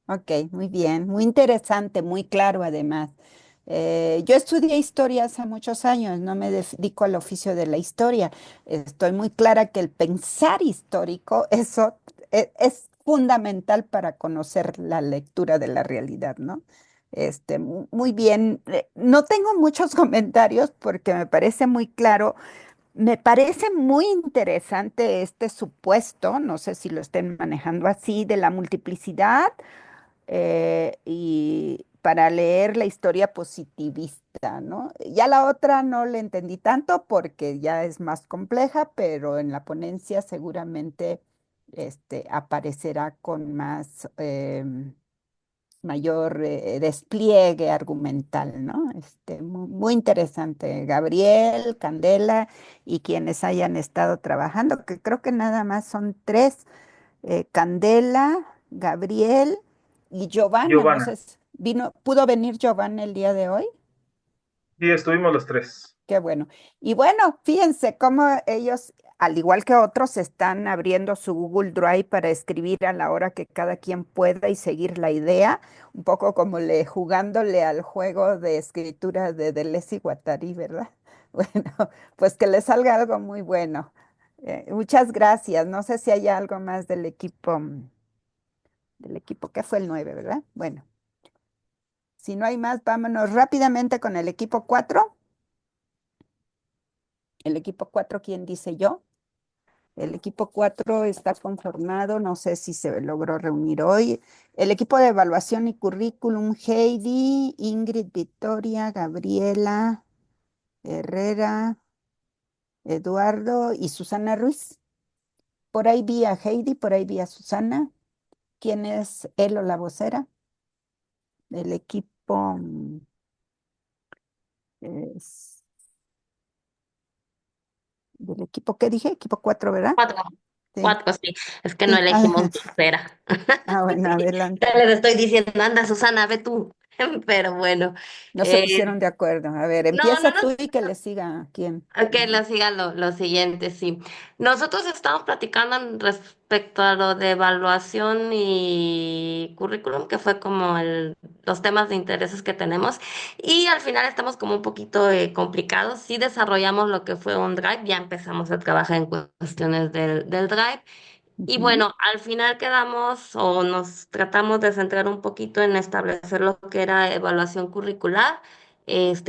Ok, muy bien, muy interesante, muy claro además. Yo estudié historia hace muchos años, no me dedico al oficio de la historia. Estoy muy clara que el pensar histórico, eso es fundamental para conocer la lectura de la realidad, ¿no? Muy bien. No tengo muchos comentarios porque me parece muy claro. Me parece muy interesante este supuesto, no sé si lo estén manejando así, de la multiplicidad y para leer la historia positivista, ¿no? Ya la otra no le entendí tanto porque ya es más compleja, pero en la ponencia seguramente aparecerá con más mayor despliegue argumental, ¿no? Muy, muy interesante. Gabriel, Candela y quienes hayan estado trabajando, que creo que nada más son tres, Candela, Gabriel y Giovanna. No sé, Giovanna, ¿pudo venir Giovanna el día de hoy? sí, estuvimos los tres. Qué bueno. Y bueno, fíjense cómo ellos, al igual que otros, están abriendo su Google Drive para escribir a la hora que cada quien pueda y seguir la idea, un poco como jugándole al juego de escritura de Deleuze y Guattari, ¿verdad? Bueno, pues que les salga algo muy bueno. Muchas gracias. No sé si hay algo más del equipo que fue el 9, ¿verdad? Bueno, si no hay más, vámonos rápidamente con el equipo 4. El equipo 4, ¿quién dice yo? El equipo 4 está conformado, no sé si se logró reunir hoy. El equipo de evaluación y currículum, Heidi, Ingrid, Victoria, Gabriela, Herrera, Eduardo y Susana Ruiz. Por ahí vi a Heidi, por ahí vi a Susana. ¿Quién es él o la vocera? El equipo es del equipo, ¿qué dije? Equipo 4, ¿verdad? 4. Sí. Cuatro, sí, es que no Sí. elegimos tercera. Bueno, adelante. Ya les estoy diciendo, anda, Susana, ve tú. Pero bueno, No se eh, pusieron de acuerdo. A ver, no, empieza no tú nos y que le siga a quién. que lo siga lo siguiente, sí. Nosotros estamos platicando respecto a lo de evaluación y currículum, que fue como los temas de intereses que tenemos, y al final estamos como un poquito complicados. Sí desarrollamos lo que fue un drive, ya empezamos a trabajar en cuestiones del drive. Y Ujú, bueno, al final quedamos o nos tratamos de centrar un poquito en establecer lo que era evaluación curricular,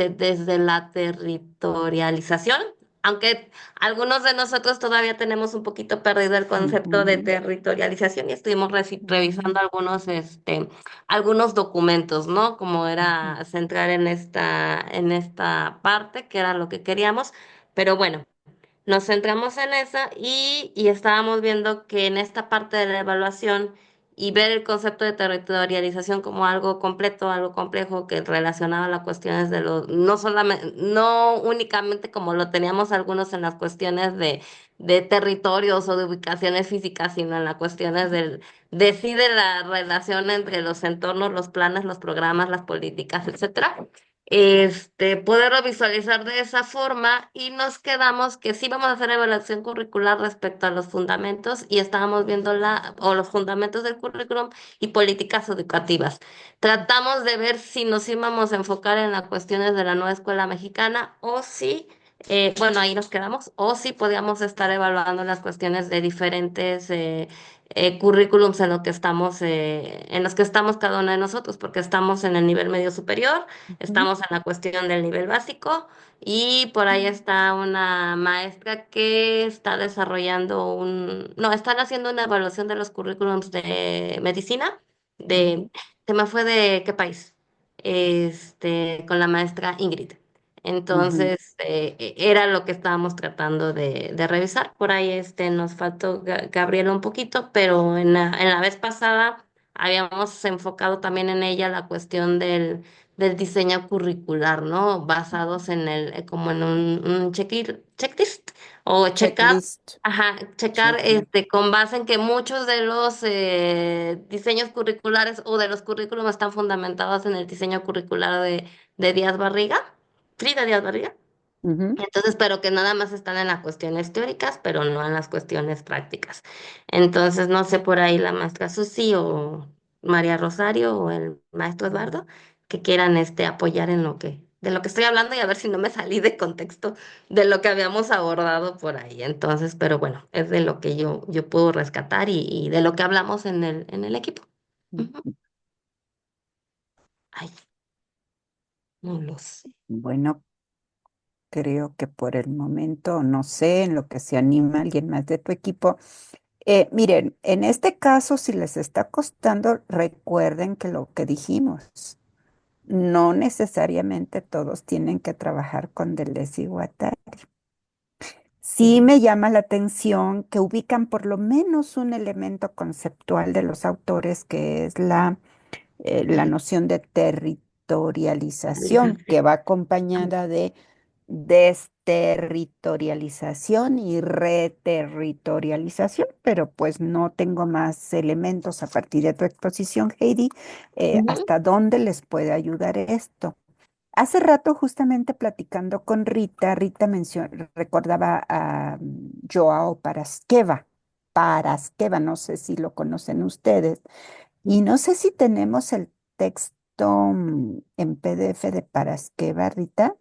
desde la territorialización, aunque algunos de nosotros todavía tenemos un poquito perdido el concepto de ujú, territorialización y estuvimos revisando ujú, algunos documentos, ¿no? Como ujú, era centrar en esta parte, que era lo que queríamos, pero bueno. Nos centramos en esa y estábamos viendo que en esta parte de la evaluación y ver el concepto de territorialización como algo completo, algo complejo que relacionaba las cuestiones no solamente, no únicamente como lo teníamos algunos en las cuestiones de territorios o de ubicaciones físicas, sino en las cuestiones de la relación entre los entornos, los planes, los programas, las políticas, etcétera. Poderlo visualizar de esa forma y nos quedamos que sí vamos a hacer evaluación curricular respecto a los fundamentos y estábamos viendo o los fundamentos del currículum y políticas educativas. Tratamos de ver si nos íbamos a enfocar en las cuestiones de la nueva escuela mexicana o si, bueno, ahí nos quedamos, o si podíamos estar evaluando las cuestiones de diferentes currículums en los que estamos cada uno de nosotros, porque estamos en el nivel medio superior. ujú, Estamos en la cuestión del nivel básico y por ahí está una maestra que está desarrollando no, están haciendo una evaluación de los currículums de medicina, ujú, se me fue de qué país, con la maestra Ingrid. ujú, Entonces, era lo que estábamos tratando de revisar. Por ahí nos faltó Gabriela un poquito, pero en la vez pasada habíamos enfocado también en ella la cuestión del diseño curricular, ¿no? Basados como en un checklist o checar, Checklist. ajá, checar Checklist. con base en que muchos de los diseños curriculares o de los currículums están fundamentados en el diseño curricular de Díaz Barriga, Frida Díaz Barriga. Ujú, Entonces, pero que nada más están en las cuestiones teóricas, pero no en las cuestiones prácticas. Entonces, no sé por ahí la maestra Susi o María Rosario o el maestro Eduardo que quieran apoyar de lo que estoy hablando y a ver si no me salí de contexto de lo que habíamos abordado por ahí. Entonces, pero bueno, es de lo que yo puedo rescatar y de lo que hablamos en el equipo. Ujú. ujú. Ay, no lo sé. Bueno, creo que por el momento, no sé, en lo que se anima alguien más de tu equipo. Miren, en este caso, si les está costando, recuerden que lo que dijimos, no necesariamente todos tienen que trabajar con Deleuze y Guattari. Sí Ujú, me llama la atención que ubican por lo menos un elemento conceptual de los autores, que es la noción de territorialización, que va acompañada de desterritorialización y reterritorialización, pero pues no tengo más elementos a partir de tu exposición, Heidi, ujú, hasta dónde les puede ayudar esto. Hace rato, justamente platicando con Rita, recordaba a Joao Parasqueva, no sé si lo conocen ustedes, y no sé si tenemos el texto en PDF de Parasqueva, Rita,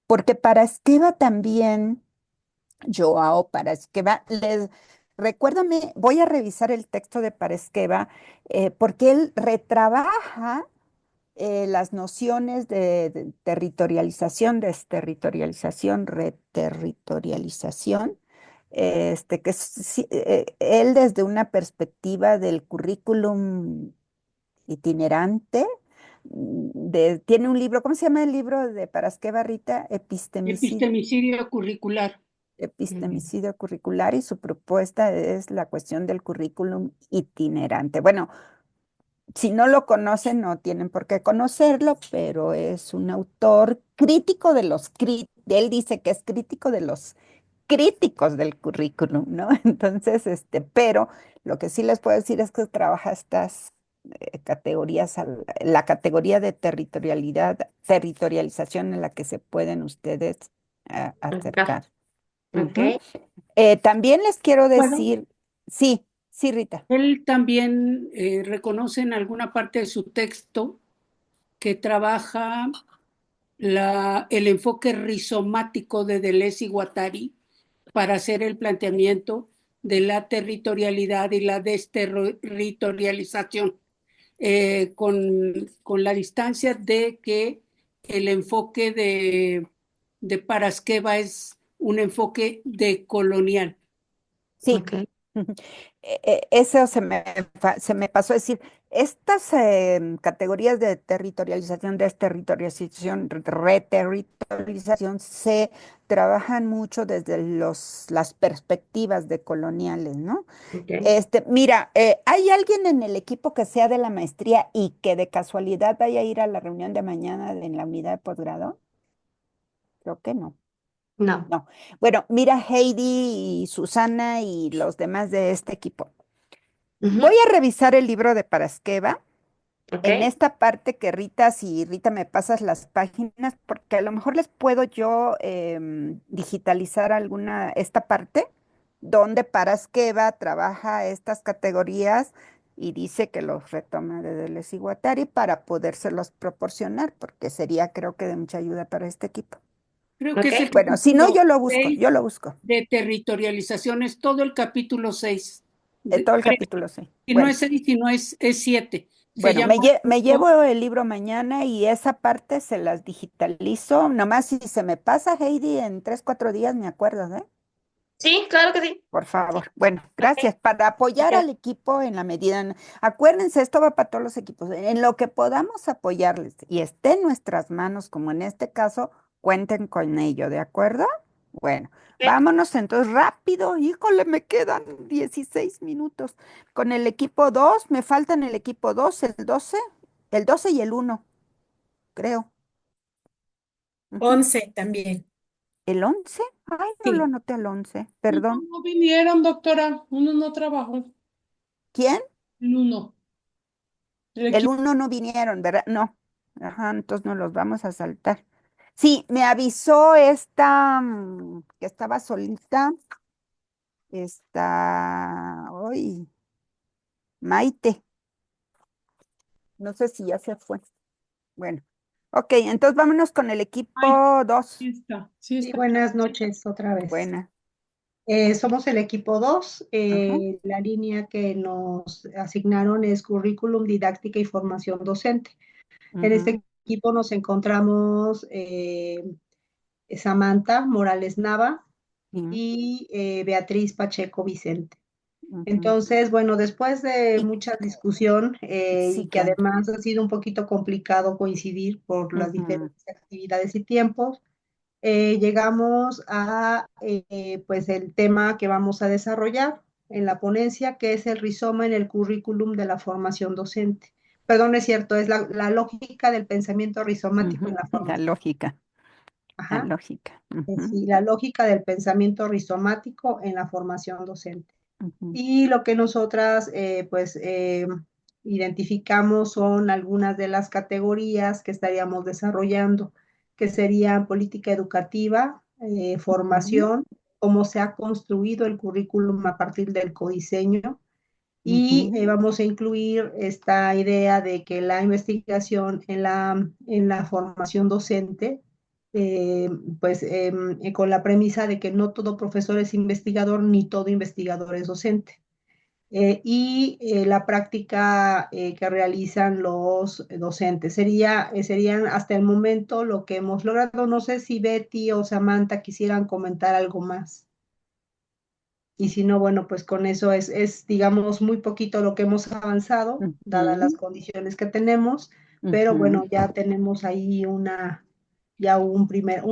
porque Parasqueva también, Joao Parasqueva, recuérdame, voy a revisar el texto de Parasqueva, porque él retrabaja las nociones de territorialización, desterritorialización, reterritorialización, él desde una perspectiva del currículum itinerante, tiene un libro, ¿cómo se llama el libro de Parasqueva, Rita? Epistemicidio curricular. ujú. Epistemicidio curricular, y su propuesta es la cuestión del currículum itinerante. Bueno, si no lo conocen, no tienen por qué conocerlo, pero es un autor crítico de él dice que es crítico de los críticos del currículum, ¿no? Entonces, pero lo que sí les puedo decir es que trabaja estas categorías, la categoría de territorialización en la que se pueden ustedes Acá. acercar. Ok. Ujú. También les quiero ¿Puedo? decir, sí, sí, Rita. Él también reconoce en alguna parte de su texto que trabaja el enfoque rizomático de Deleuze y Guattari para hacer el planteamiento de la territorialidad y la desterritorialización, con la distancia de que el enfoque de Paraskeva es un enfoque decolonial. Sí. Ok. Eso se me pasó a decir. Estas categorías de territorialización, desterritorialización, reterritorialización se trabajan mucho desde las perspectivas decoloniales, ¿no? Ok. Mira, ¿hay alguien en el equipo que sea de la maestría y que de casualidad vaya a ir a la reunión de mañana en la unidad de posgrado? Creo que no. No. No. Bueno, mira, Heidi y Susana y los demás de este equipo. Voy a revisar el libro de Paraskeva Ok. en esta parte que Rita, si Rita me pasas las páginas, porque a lo mejor les puedo yo digitalizar esta parte donde Paraskeva trabaja estas categorías y dice que los retoma de Deleuze y Guattari para podérselos proporcionar, porque sería creo que de mucha ayuda para este equipo. Creo que es el Bueno, si no, capítulo yo 6 lo busco. de territorialización, es todo el capítulo 6. Todo el capítulo, sí. Y no Bueno. es 6, sino es 7. Se Bueno, llama me llevo el libro mañana y esa parte se las digitalizo. Nomás si se me pasa, Heidi, en 3, 4 días me acuerdo, ¿eh? Sí, claro que sí. Por favor. Bueno, Ok. gracias. Para apoyar Ok. al equipo en la medida. Acuérdense, esto va para todos los equipos. En lo que podamos apoyarles y esté en nuestras manos, como en este caso, cuenten con ello, ¿de acuerdo? Bueno, vámonos entonces rápido. Híjole, me quedan 16 minutos. Con el equipo 2, me faltan el equipo 2, el 12 y el 1, creo. Ujú. 11 también. ¿El 11? Ay, no lo Sí. anoté al 11, perdón. No vinieron, doctora. Uno no trabajó. ¿Quién? El uno. El 1 no vinieron, ¿verdad? No. Ajá, entonces no los vamos a saltar. Sí, me avisó esta que estaba solita. Hoy, Maite. No sé si ya se fue. Bueno, ok, entonces vámonos con el equipo 2. Sí está. Sí, buenas noches otra vez. Buena. Somos el equipo 2. Ajá. La línea que nos asignaron es currículum, didáctica y formación docente. En este equipo nos encontramos Samantha Morales Nava y Beatriz Pacheco Vicente. Entonces, bueno, después de mucha discusión Sí, y que claro. además ha sido un poquito complicado coincidir por las diferentes actividades y tiempos, llegamos a pues el tema que vamos a desarrollar en la ponencia, que es el rizoma en el currículum de la formación docente. Perdón, es cierto, es la lógica del pensamiento rizomático en la La formación. lógica. La Ajá. lógica. Sí, la lógica del pensamiento rizomático en la formación docente. Ujú. Y lo que nosotras identificamos son algunas de las categorías que estaríamos desarrollando, que serían política educativa, formación, cómo se ha construido el currículum a partir del codiseño. Y vamos a incluir esta idea de que la investigación en la formación docente, eh, pues con la premisa de que no todo profesor es investigador ni todo investigador es docente. La práctica que realizan los docentes. Serían hasta el momento lo que hemos logrado. No sé si Betty o Samantha quisieran comentar algo más. Y si no, bueno, pues con eso digamos, muy poquito lo que hemos avanzado, dadas las condiciones que tenemos, pero bueno, ya tenemos ahí un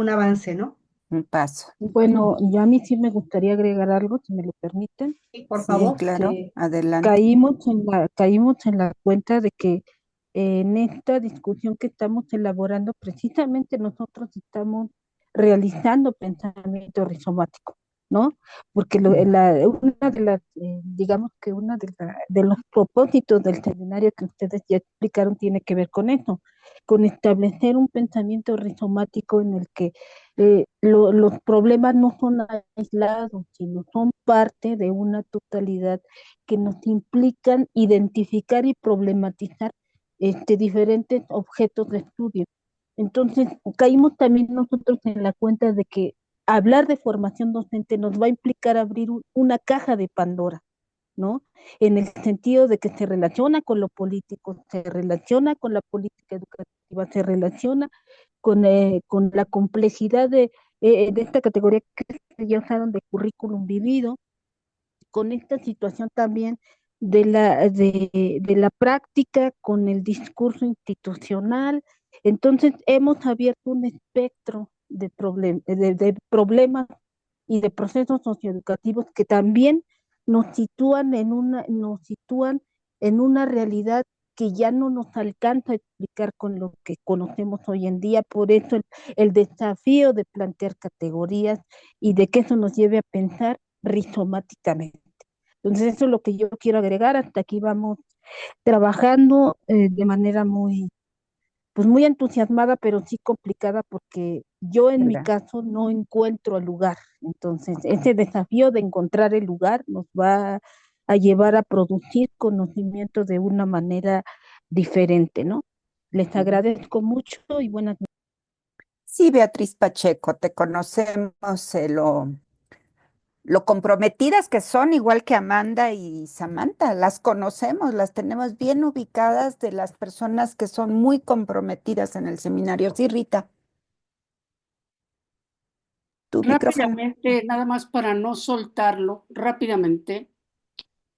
avance, ¿no? Un paso. Bueno, yo a mí sí me gustaría agregar algo, si me lo permiten. Sí, por Sí, favor. claro, adelante. Caímos en la cuenta de que en esta discusión que estamos elaborando, precisamente nosotros estamos realizando pensamiento rizomático. ¿no? Porque una de las, digamos que una de los propósitos del seminario que ustedes ya explicaron tiene que ver con eso, con establecer un pensamiento rizomático en el que los problemas no son aislados, sino son parte de una totalidad que nos implican identificar y problematizar diferentes objetos de estudio. Entonces, caímos también nosotros en la cuenta de que hablar de formación docente nos va a implicar abrir una caja de Pandora, ¿no? En el sentido de que se relaciona con lo político, se relaciona con la política educativa, se relaciona con la complejidad de esta categoría que ya usaron de currículum vivido, con esta situación también de la práctica con el discurso institucional. Entonces, hemos abierto un espectro de problemas y de procesos socioeducativos que también nos sitúan en una realidad que ya no nos alcanza a explicar con lo que conocemos hoy en día. Por eso el desafío de plantear categorías y de que eso nos lleve a pensar rizomáticamente. Entonces, eso es lo que yo quiero agregar. Hasta aquí vamos trabajando de manera pues muy entusiasmada, pero sí complicada, porque yo en mi ¿verdad? caso no encuentro el lugar. Entonces, ese desafío de encontrar el lugar nos va a llevar a producir conocimiento de una manera diferente, ¿no? Les agradezco mucho y buenas noches. Sí, Beatriz Pacheco, te conocemos lo comprometidas que son, igual que Amanda y Samantha. Las conocemos, las tenemos bien ubicadas de las personas que son muy comprometidas en el seminario. Sí, Rita, tu micrófono. Rápidamente, nada más para no soltarlo, rápidamente.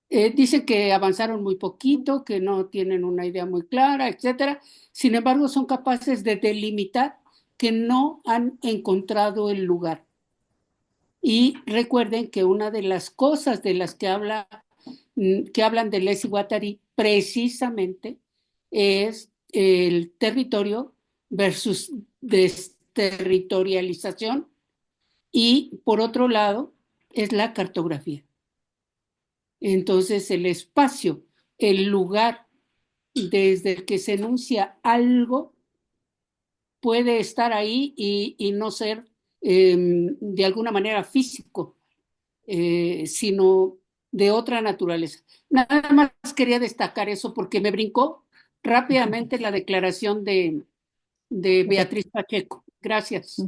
Dice que avanzaron muy poquito, que no tienen una idea muy clara, etcétera. Sin embargo, son capaces de delimitar que no han encontrado el lugar. Y recuerden que una de las cosas de las que hablan de Leslie Guattari precisamente es el territorio versus desterritorialización, y por otro lado es la cartografía. Entonces el espacio, el lugar desde el que se enuncia algo puede estar ahí y no ser de alguna manera físico, sino de otra naturaleza. Nada más quería destacar eso porque me brincó rápidamente la declaración de Beatriz Pacheco. Gracias.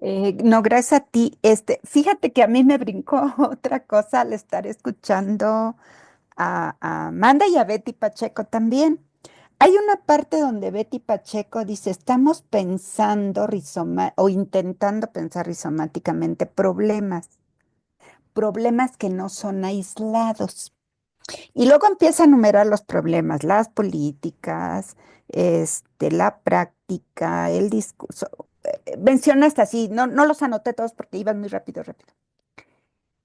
No, gracias a ti. Fíjate que a mí me brincó otra cosa al estar escuchando a Amanda y a Betty Pacheco también. Hay una parte donde Betty Pacheco dice, estamos pensando o intentando pensar rizomáticamente problemas que no son aislados. Y luego empieza a enumerar los problemas, las políticas, la práctica, el discurso. Menciona hasta así, no los anoté todos porque iban muy rápido, rápido.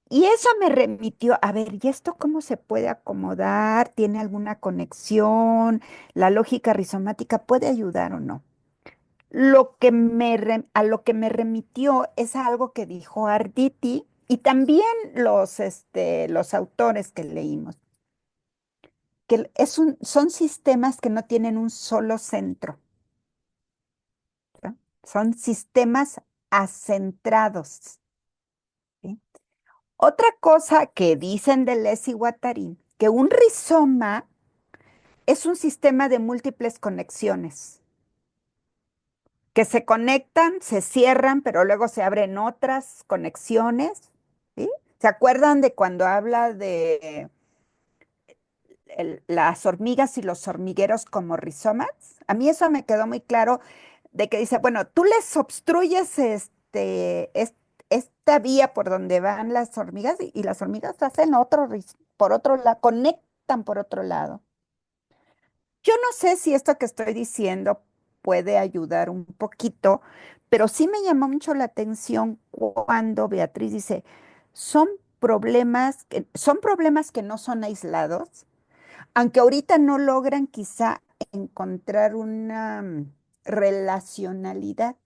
Y eso me remitió, a ver, ¿y esto cómo se puede acomodar? ¿Tiene alguna conexión? ¿La lógica rizomática puede ayudar o no? A lo que me remitió es a algo que dijo Arditi y también los autores que leímos, que son sistemas que no tienen un solo centro, ¿no? Son sistemas acentrados, ¿sí? Otra cosa que dicen de Leslie Guattari, que un rizoma es un sistema de múltiples conexiones que se conectan, se cierran, pero luego se abren otras conexiones, ¿sí? ¿Se acuerdan de cuando habla de las hormigas y los hormigueros como rizomas? A mí eso me quedó muy claro de que dice, bueno, tú les obstruyes esta vía por donde van las hormigas y las hormigas hacen por otro lado, conectan por otro lado. Yo no sé si esto que estoy diciendo puede ayudar un poquito, pero sí me llamó mucho la atención cuando Beatriz dice, son problemas que no son aislados, aunque ahorita no logran quizá encontrar una relacionalidad,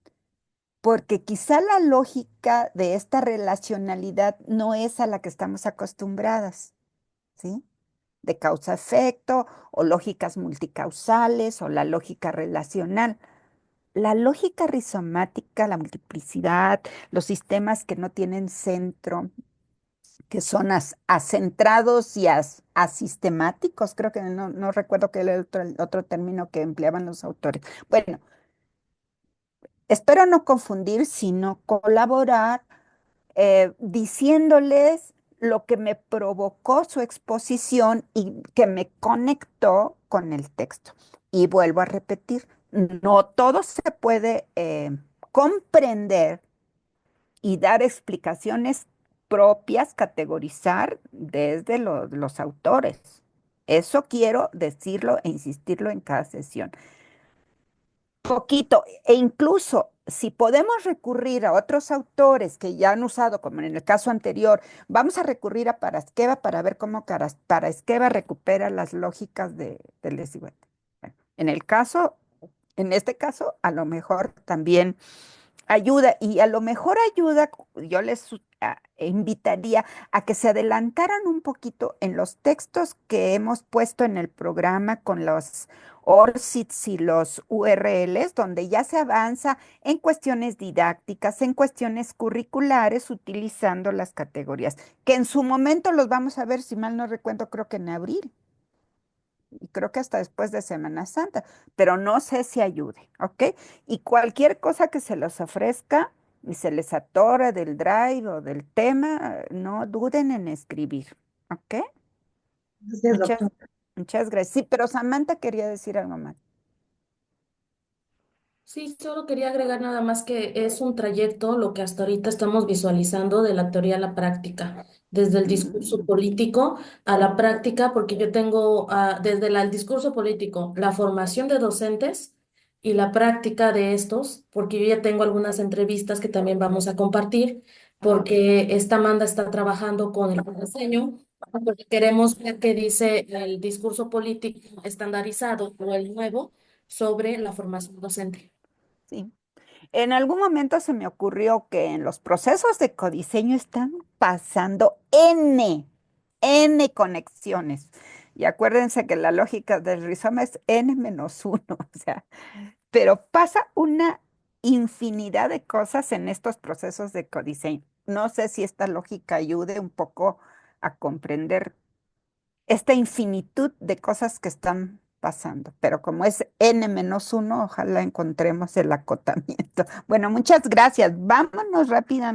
porque quizá la lógica de esta relacionalidad no es a la que estamos acostumbradas, ¿sí? De causa-efecto o lógicas multicausales o la lógica relacional. La lógica rizomática, la multiplicidad, los sistemas que no tienen centro, que son acentrados y asistemáticos, creo que no recuerdo qué era el otro término que empleaban los autores. Bueno, espero no confundir, sino colaborar diciéndoles lo que me provocó su exposición y que me conectó con el texto. Y vuelvo a repetir, no todo se puede comprender y dar explicaciones propias, categorizar desde los autores. Eso quiero decirlo e insistirlo en cada sesión. Poquito, e incluso si podemos recurrir a otros autores que ya han usado, como en el caso anterior, vamos a recurrir a Paraskeva para ver cómo Paraskeva recupera las lógicas de Leslie. Bueno, en este caso, a lo mejor también ayuda, y a lo mejor ayuda, yo invitaría a que se adelantaran un poquito en los textos que hemos puesto en el programa con los ORCIDs y los URLs, donde ya se avanza en cuestiones didácticas, en cuestiones curriculares, utilizando las categorías, que en su momento los vamos a ver, si mal no recuerdo, creo que en abril y creo que hasta después de Semana Santa, pero no sé si ayude, ¿ok? Y cualquier cosa que se les ofrezca y se les atore del drive o del tema, no duden en escribir, ¿ok? Gracias, doctora. Muchas gracias. Sí, pero Samantha quería decir algo más. Sí, solo quería agregar nada más que es un trayecto lo que hasta ahorita estamos visualizando de la teoría a la práctica, desde el discurso político a la práctica, porque yo tengo desde el discurso político la formación de docentes y la práctica de estos, porque yo ya tengo algunas entrevistas que también vamos a compartir, porque esta Amanda está trabajando con el diseño, porque queremos ver qué dice el discurso político estandarizado o el nuevo sobre la formación docente. Sí. En algún momento se me ocurrió que en los procesos de codiseño están pasando N conexiones. Y acuérdense que la lógica del rizoma es N-1, o sea, pero pasa una infinidad de cosas en estos procesos de codiseño. No sé si esta lógica ayude un poco a comprender esta infinitud de cosas que están pasando, pero como es N-1, ojalá encontremos el acotamiento. Bueno, muchas gracias. Vámonos rápidamente.